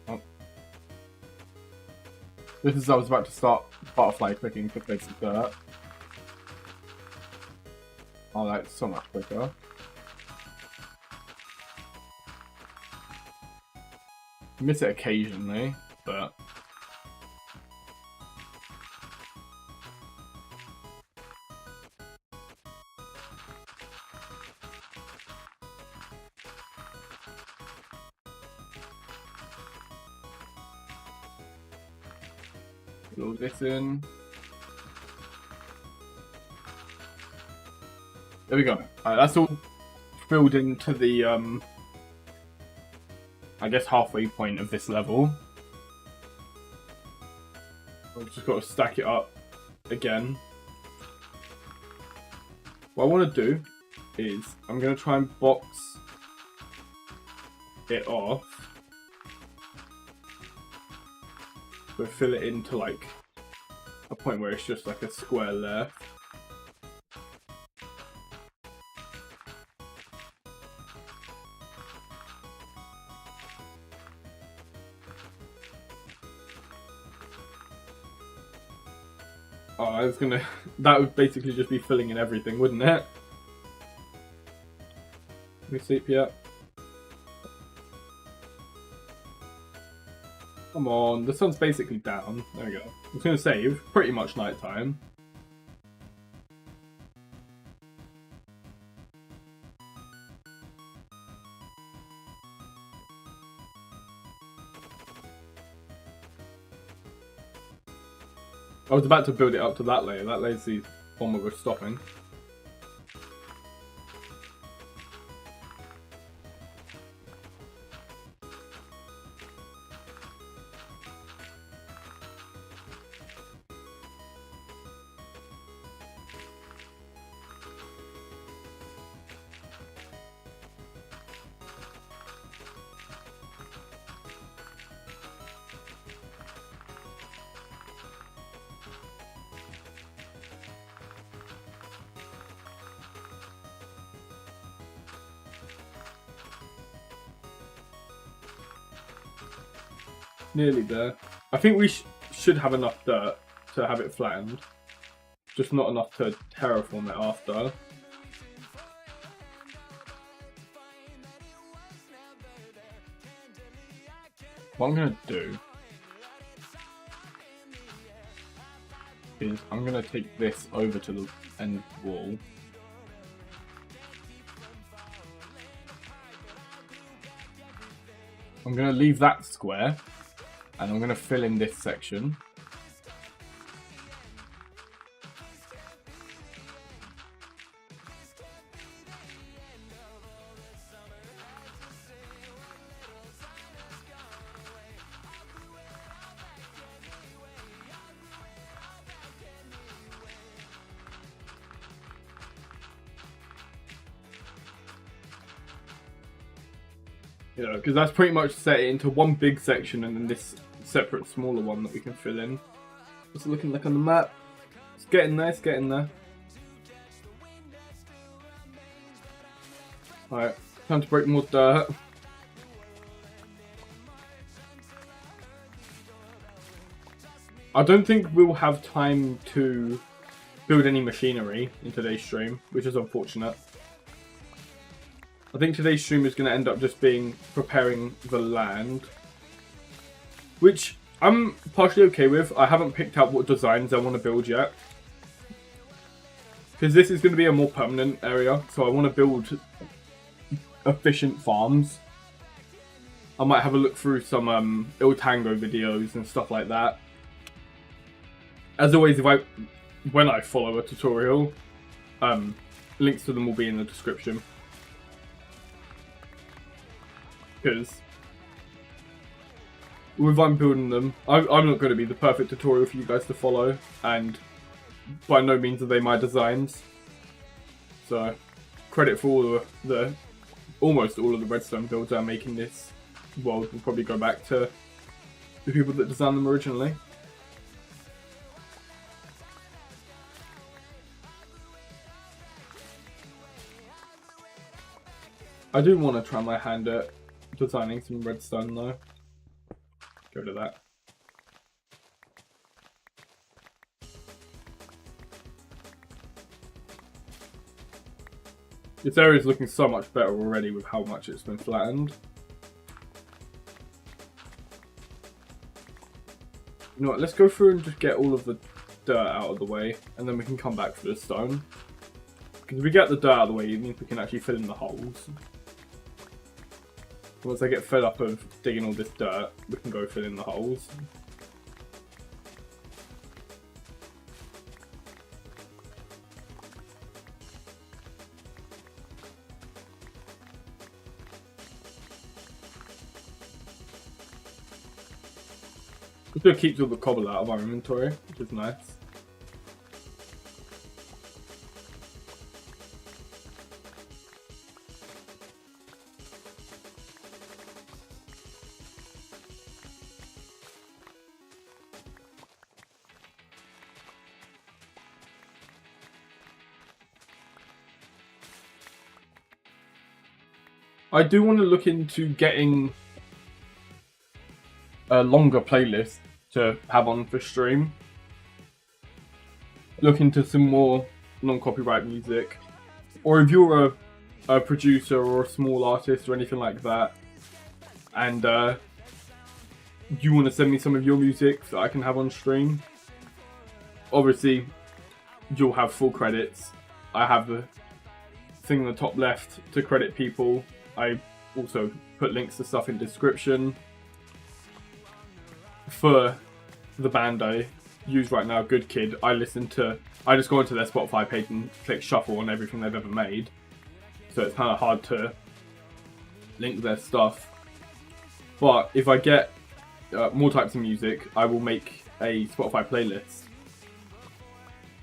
Oh. This is I was about to start butterfly clicking for bits of dirt. Oh, that's so much quicker. I miss it occasionally, but put all this in. There we go. Alright, that's all filled into the I guess, halfway point of this level. I've just got to stack it up again. What I want to do is I'm going to try and box it off. But fill it into like a point where it's just like a square left. Oh, I was gonna... That would basically just be filling in everything, wouldn't it? Let me sleep yet. Come on, the sun's basically down. There we go. I was gonna say, pretty much nighttime. I was about to build it up to that layer. That layer's the one where we're stopping. Nearly there. I think we should have enough dirt to have it flattened. Just not enough to terraform it after. What I'm going to do is I'm going to take this over to the end wall. I'm going to leave that square. And I'm going to fill in this section. You know, because that's pretty much set it into one big section and then this separate smaller one that we can fill in. What's it looking like on the map? It's getting there, it's getting there. Alright, time to break more dirt. I don't think we'll have time to build any machinery in today's stream, which is unfortunate. I think today's stream is going to end up just being preparing the land, which I'm partially okay with. I haven't picked out what designs I want to build yet, because this is going to be a more permanent area, so I want to build efficient farms. I might have a look through some Il Tango videos and stuff like that. As always, when I follow a tutorial, links to them will be in the description. Because if I'm building them, I'm not going to be the perfect tutorial for you guys to follow, and by no means are they my designs. So, credit for all the almost all of the redstone builds I'm making this world will probably go back to the people that designed them originally. I do want to try my hand at designing some redstone though. Go to that. This area is looking so much better already with how much it's been flattened. You know what, let's go through and just get all of the dirt out of the way, and then we can come back for the stone. Because if we get the dirt out of the way, it means we can actually fill in the holes. Once I get fed up of digging all this dirt, we can go fill in the holes. It still keeps all the cobble out of our inventory, which is nice. I do want to look into getting a longer playlist to have on for stream. Look into some more non-copyright music. Or if you're a producer or a small artist or anything like that, and you want to send me some of your music that I can have on stream, obviously you'll have full credits. I have the thing in the top left to credit people. I also put links to stuff in description. For the band I use right now, Good Kid, I just go into their Spotify page and click shuffle on everything they've ever made. So it's kind of hard to link their stuff. But if I get more types of music, I will make a Spotify playlist,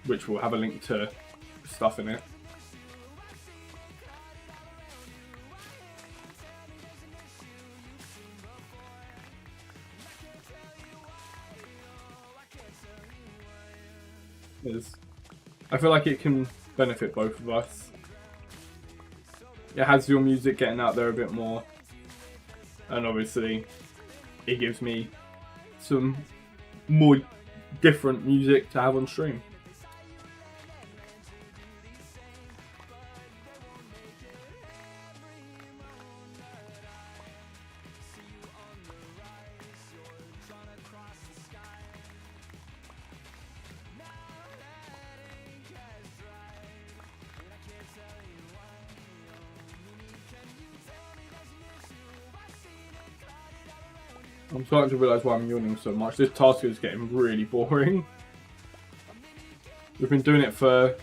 which will have a link to stuff in it. I feel like it can benefit both of us. It has your music getting out there a bit more, and obviously it gives me some more different music to have on stream. I'm starting to realise why I'm yawning so much. This task is getting really boring. We've been doing it for...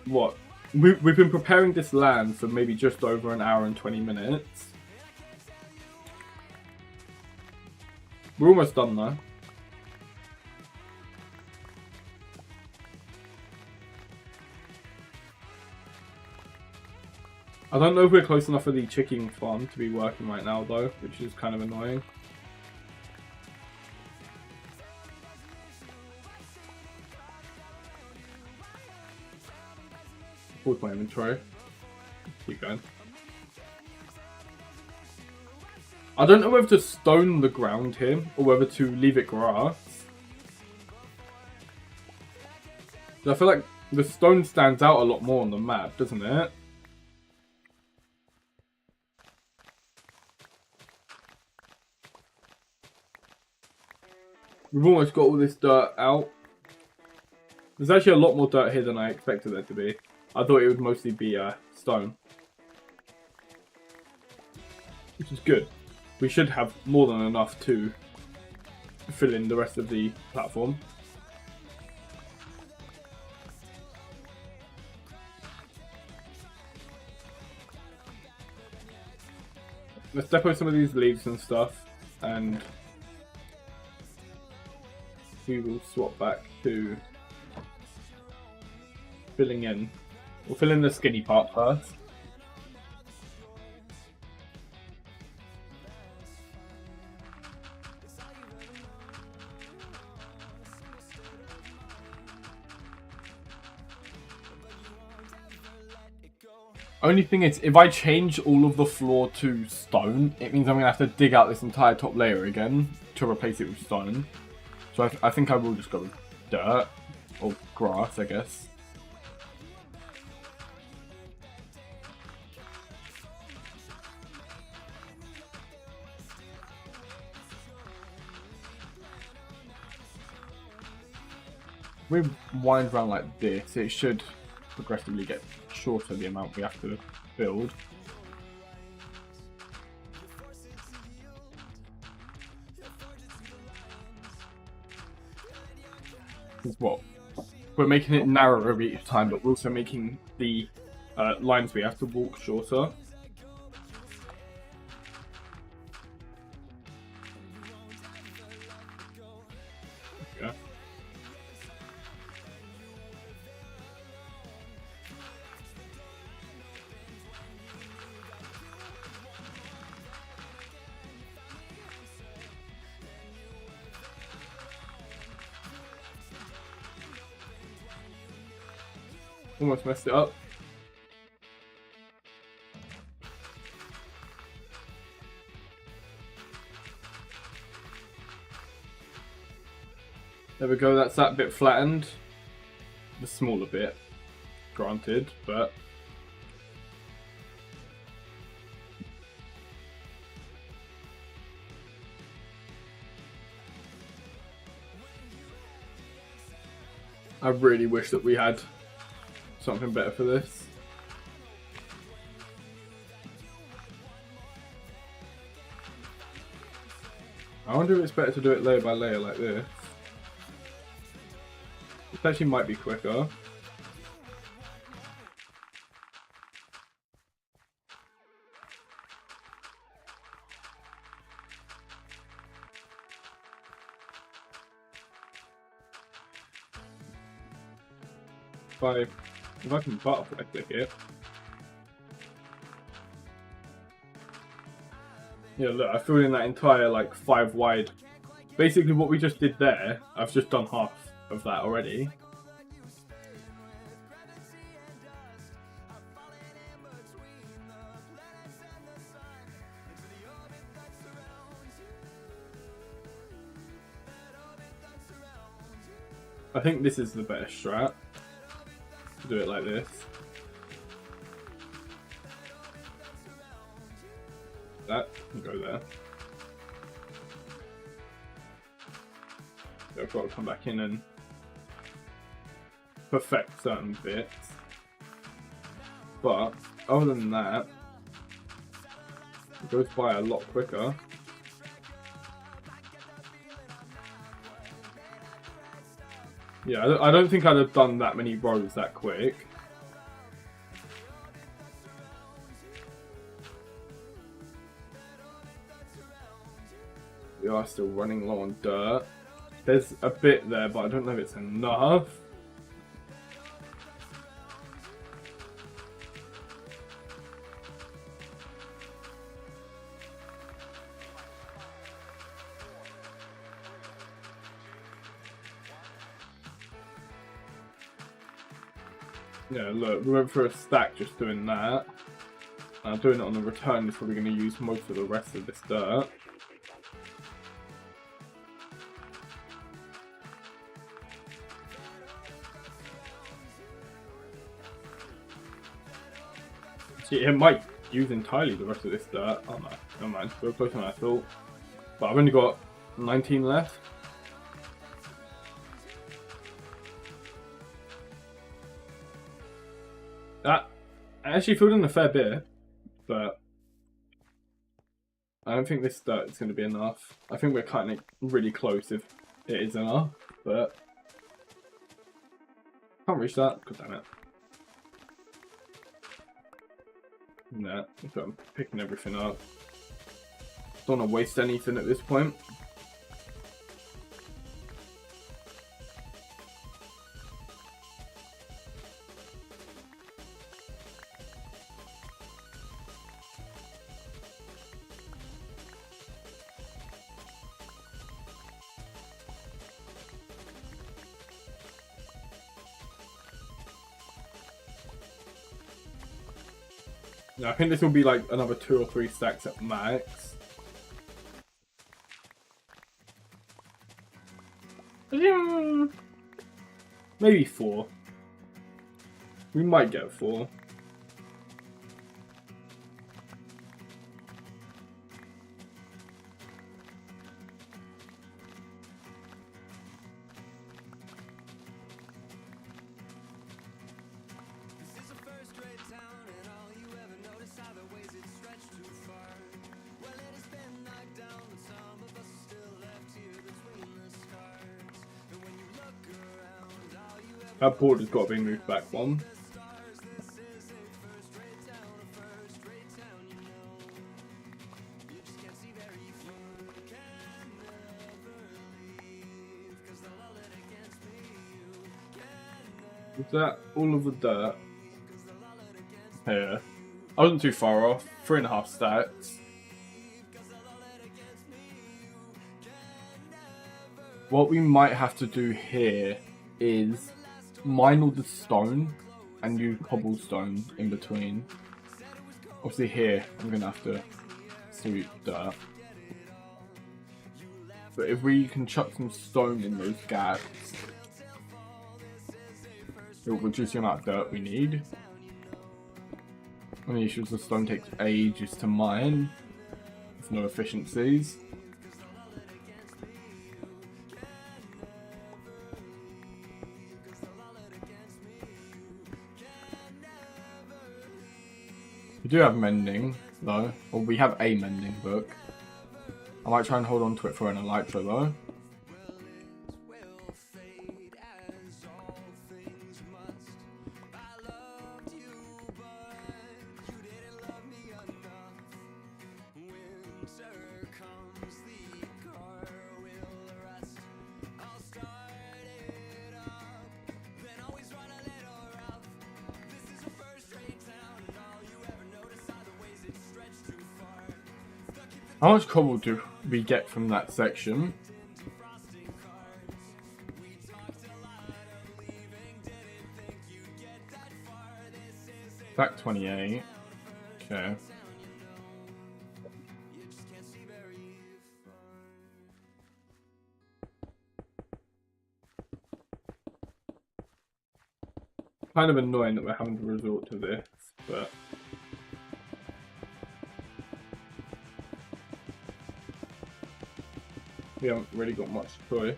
what? We've been preparing this land for maybe just over an hour and 20 minutes. We're almost done though. I don't know if we're close enough for the chicken farm to be working right now though, which is kind of annoying. Pause my inventory. Keep going. I don't know whether to stone the ground here or whether to leave it grass. I feel like the stone stands out a lot more on the map, doesn't it? We've almost got all this dirt out. There's actually a lot more dirt here than I expected there to be. I thought it would mostly be stone. Which is good. We should have more than enough to fill in the rest of the platform. Let's depot some of these leaves and stuff, and we will swap back to filling in. We'll fill in the skinny part first. Only thing is, if I change all of the floor to stone, it means I'm going to have to dig out this entire top layer again to replace it with stone. So I think I will just go with dirt, or grass, I guess. We wind around like this, it should progressively get shorter the amount we have to build. Is what we're making it narrower each time, but we're also making the lines we have to walk shorter. Almost messed it up. There we go, that's that bit flattened. The smaller bit, granted, but... I really wish that we had something better for this. I wonder if it's better to do it layer by layer like this. This actually might be quicker. If I can butterfly click it. Yeah, look, I filled in that entire like 5 wide. Basically what we just did there, I've just done half of that already. I think this is the better strat. Do it like this. That can go there. So I've got to come back in and perfect certain bits. But other than that, it goes by a lot quicker. Yeah, I don't think I'd have done that many rows that quick. We are still running low on dirt. There's a bit there, but I don't know if it's enough. Yeah, look, we went for a stack just doing that. Doing it on the return is probably going to use most of the rest of this dirt. See, it might use entirely the rest of this dirt. Oh no, never mind. We're closer than I thought. But I've only got 19 left. That I actually filled in a fair bit, but I don't think this dirt is going to be enough. I think we're cutting it really close if it is enough, but can't reach that. God damn it. Nah, I'm picking everything up. Don't want to waste anything at this point. Yeah, I think this will be like another 2 or 3 stacks at max. Maybe 4. We might get 4. That board has got to be moved back one. Is that all of the dirt? Here. I wasn't too far off. 3.5 stacks. What we might have to do here is mine all the stone and use cobblestone in between. Obviously here, I'm going to have to sweep dirt. But if we can chuck some stone in those gaps, it will reduce the amount of dirt we need. One of the issues, the stone takes ages to mine. There's no efficiencies. We do have mending, though. Or we have a mending book. I might try and hold on to it for an elytra, though. How much cobble do we get from that section? Back 28. Okay. Kind of annoying that we're having to resort to this, but we haven't really got much choice.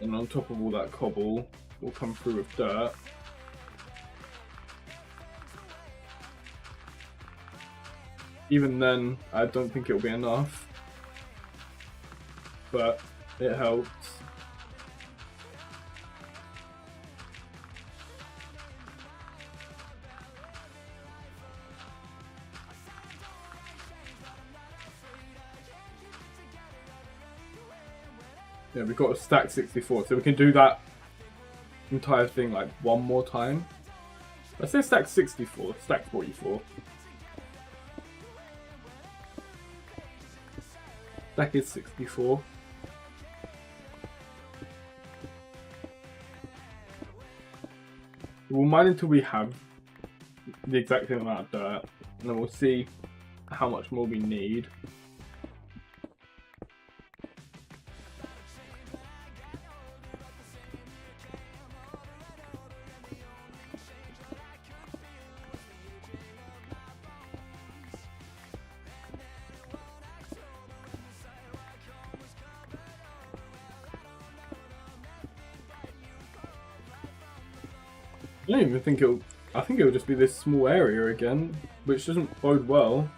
And on top of all that cobble, we'll come through with dirt. Even then, I don't think it'll be enough. But it helps. Yeah, we've got a stack 64, so we can do that entire thing like one more time. Let's say stack 64, stack 44. Stack is 64. We'll mine until we have the exact same amount of dirt, and then we'll see how much more we need. I don't even think it'll. I think it'll just be this small area again, which doesn't bode well.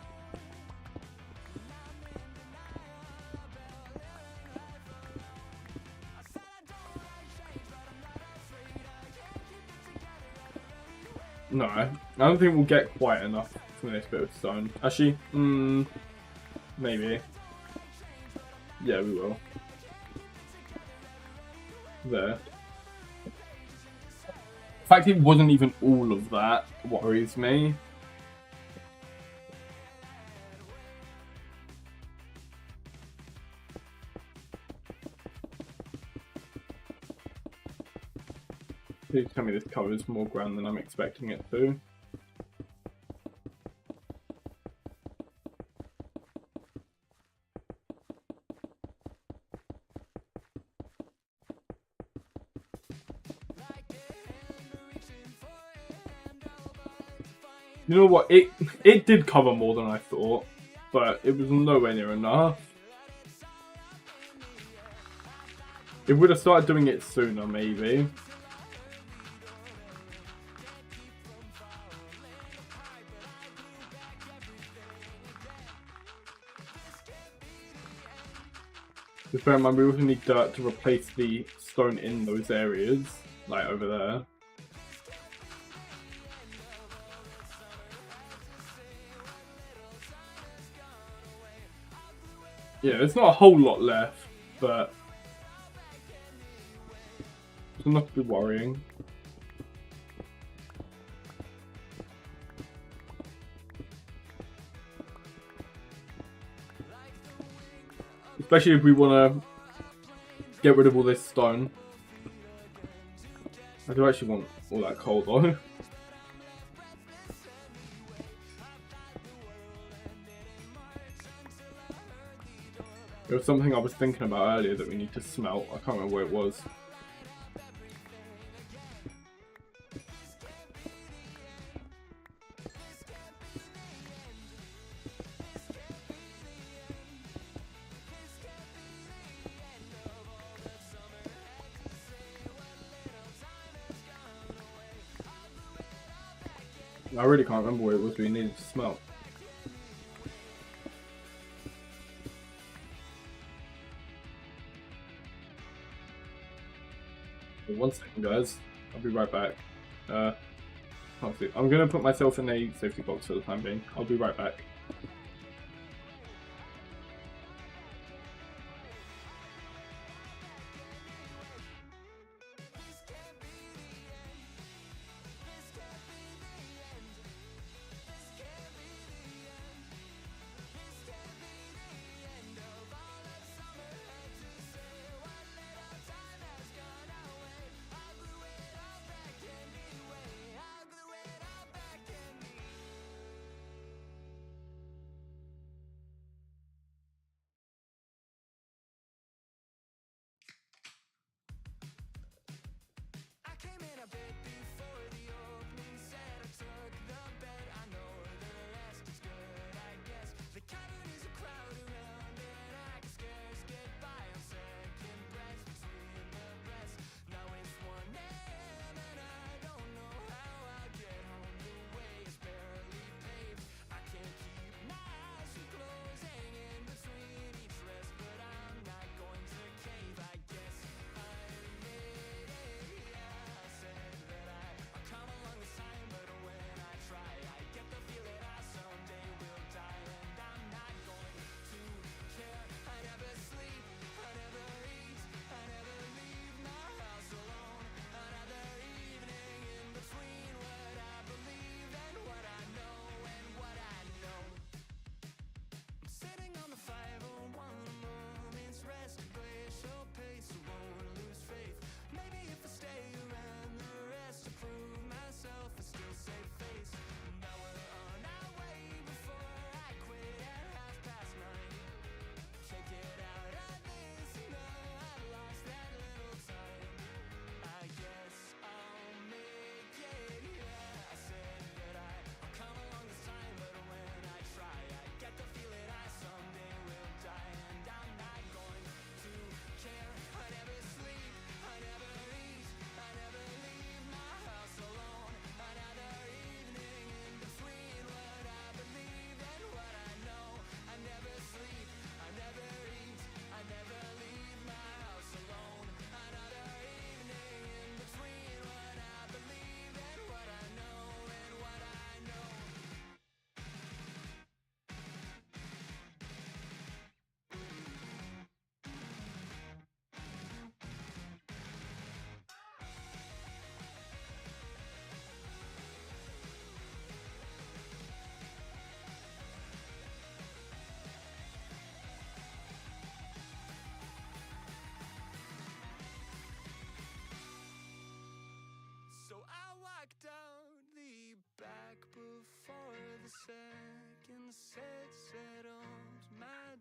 No, I don't think we'll get quite enough from this bit of stone. Actually, maybe. Yeah, we will. There. The fact it wasn't even all of that worries me. Please tell me this covers more ground than I'm expecting it to. You know what? It did cover more than I thought, but it was nowhere near enough. It would have started doing it sooner, maybe. Just bear in mind, we also need dirt to replace the stone in those areas, like over there. Yeah, there's not a whole lot left, but it's enough to be worrying. Especially if we want to get rid of all this stone. I do actually want all that coal though. There was something I was thinking about earlier that we need to smelt. I can't remember where it was. I really can't remember where it was we needed to smelt. One second, guys. I'll be right back. I'm gonna put myself in a safety box for the time being. I'll be right back.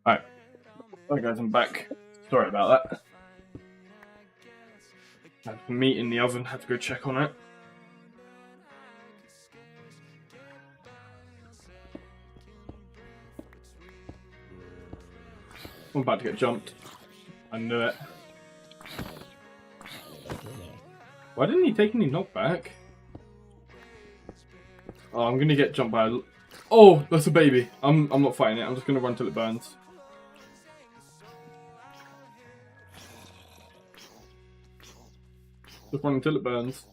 Alright. Alright guys, I'm back. Sorry about that. I had some meat in the oven, had to go check on it. I'm about to get jumped. I knew it. Why didn't he take any knockback? Oh, I'm gonna get jumped by a... Oh, that's a baby. I'm not fighting it. I'm just gonna run till it burns. Just run until it burns.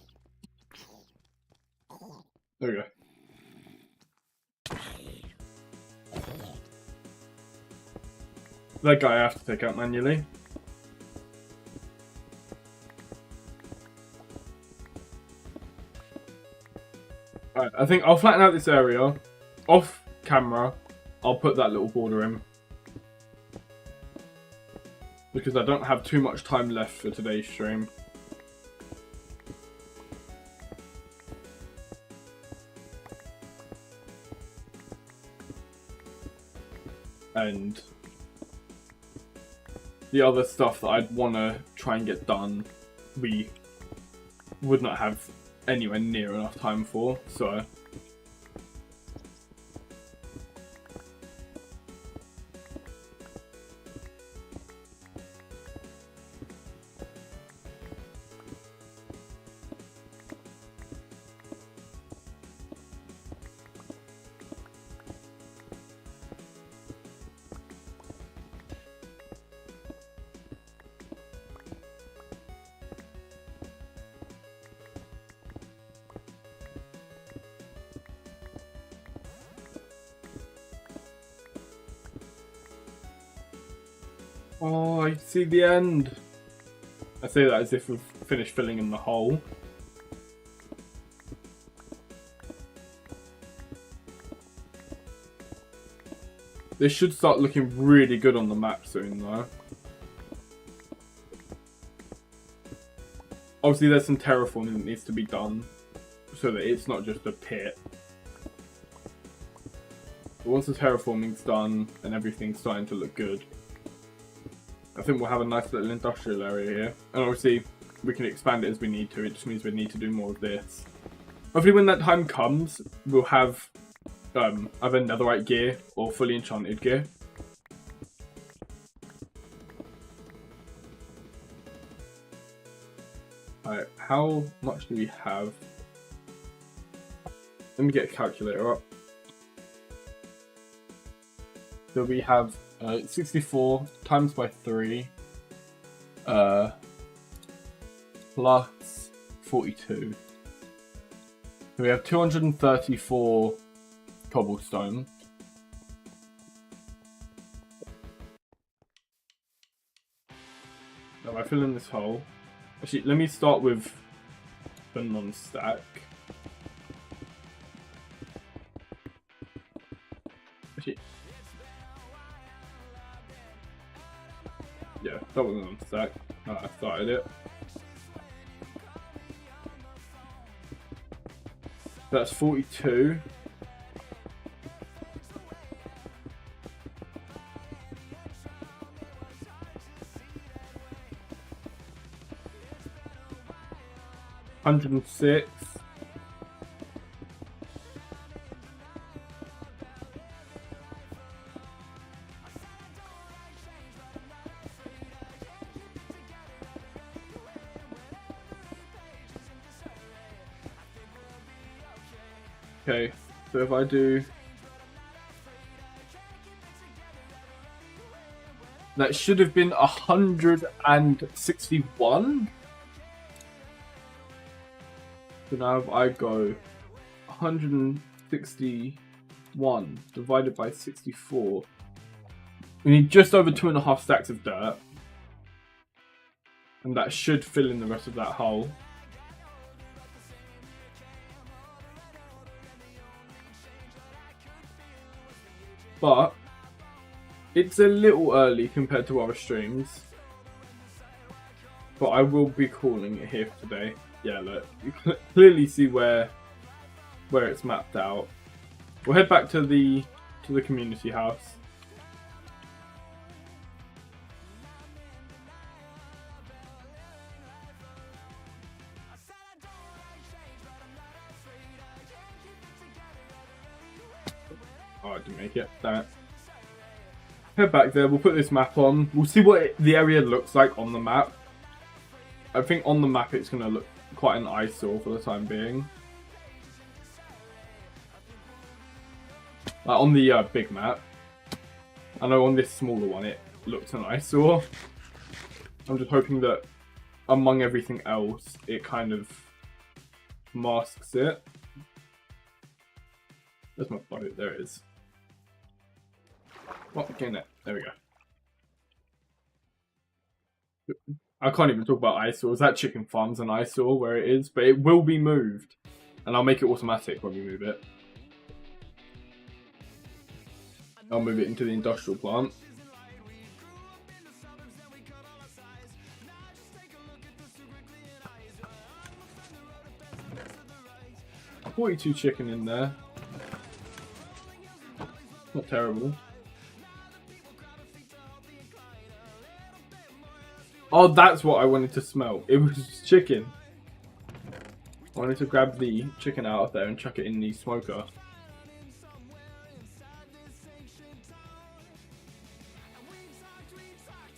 There we go. That guy I have to take out manually. Alright, I think I'll flatten out this area. Off camera, I'll put that little border in. because I don't have too much time left for today's stream. And the other stuff that I'd want to try and get done, we would not have anywhere near enough time for, so... Oh, I see the end. I say that as if we've finished filling in the hole. This should start looking really good on the map soon, though. Obviously, there's some terraforming that needs to be done, so that it's not just a pit. But once the terraforming's done and everything's starting to look good, I think we'll have a nice little industrial area here. And obviously, we can expand it as we need to. It just means we need to do more of this. Hopefully when that time comes, we'll have either netherite gear or fully enchanted gear. Alright, how much do we have? Let me get a calculator up. So we have 64 times by 3 plus 42. So we have 234 cobblestone. Now I fill in this hole. Actually, let me start with the non-stack. Actually, yeah, that wasn't on stack. I started it. That's 42. $106. Okay, so if I do... That should have been 161. So now if I go 161 divided by 64, we need just over 2.5 stacks of dirt. And that should fill in the rest of that hole. But it's a little early compared to other streams. But I will be calling it here for today. Yeah, look, you can clearly see where it's mapped out. We'll head back to the community house. Oh, I didn't make it. Damn it. Head back there. We'll put this map on. We'll see what the area looks like on the map. I think on the map it's going to look quite an eyesore for the time being. On the big map. I know on this smaller one it looks an eyesore. I'm just hoping that among everything else it kind of masks it. There's my boat. There it is. Oh, getting it. There we go. I can't even talk about eyesores. That chicken farm's an eyesore where it is, but it will be moved. And I'll make it automatic when we move it. I'll move it into the industrial plant. 42 chicken in there. Not terrible. Oh, that's what I wanted to smell. It was chicken. I wanted to grab the chicken out of there and chuck it in the smoker.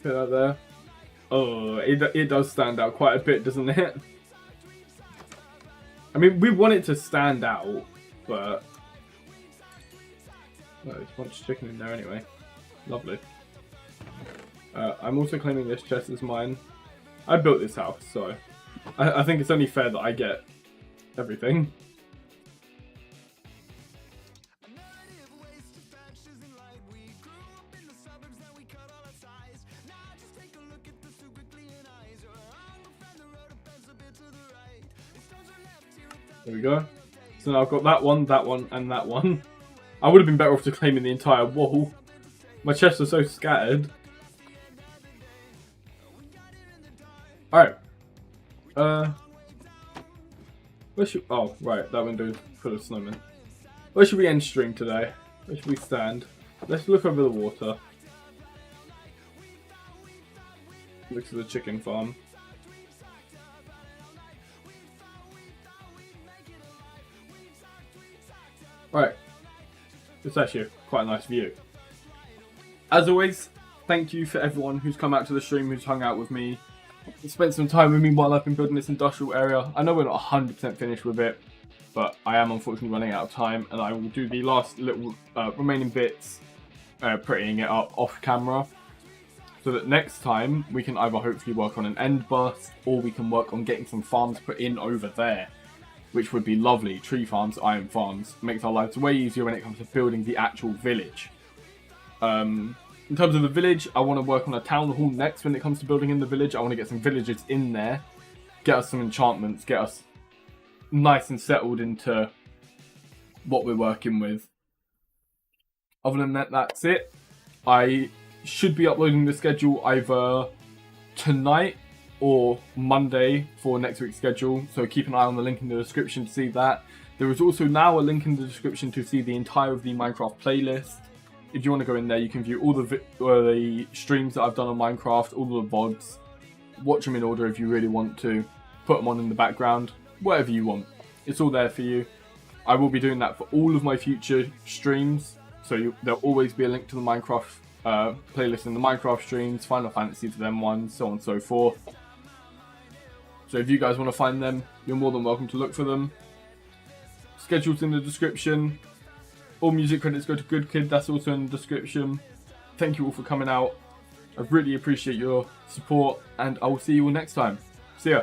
Put that there. Oh, it does stand out quite a bit, doesn't it? I mean, we want it to stand out, but... Oh, there's a bunch of chicken in there anyway. Lovely. I'm also claiming this chest as mine. I built this house, so... I think it's only fair that I get everything. There we go. So now I've got that one, and that one. I would have been better off to claiming the entire wall. My chests are so scattered. Alright. Where should... Oh, right. That window is full of snowmen. Where should we end stream today? Where should we stand? Let's look over the water. Look to the chicken farm. Right, it's actually quite a nice view. As always, thank you for everyone who's come out to the stream, who's hung out with me, spent some time with me while I've been building this industrial area. I know we're not 100% finished with it, but I am unfortunately running out of time, and I will do the last little remaining bits, prettying it up off camera, so that next time we can either hopefully work on an end bus, or we can work on getting some farms put in over there, which would be lovely. Tree farms, iron farms, makes our lives way easier when it comes to building the actual village. In terms of the village, I want to work on a town hall next when it comes to building in the village. I want to get some villagers in there, get us some enchantments, get us nice and settled into what we're working with. Other than that, that's it. I should be uploading the schedule either tonight or Monday for next week's schedule, so keep an eye on the link in the description to see that. There is also now a link in the description to see the entire of the Minecraft playlist. If you want to go in there, you can view all the streams that I've done on Minecraft, all the VODs, watch them in order if you really want to, put them on in the background, whatever you want. It's all there for you. I will be doing that for all of my future streams, so there'll always be a link to the Minecraft playlist in the Minecraft streams, Final Fantasy for them ones, so on and so forth. So if you guys want to find them, you're more than welcome to look for them. Schedule's in the description. All music credits go to Good Kid, that's also in the description. Thank you all for coming out. I really appreciate your support, and I will see you all next time. See ya.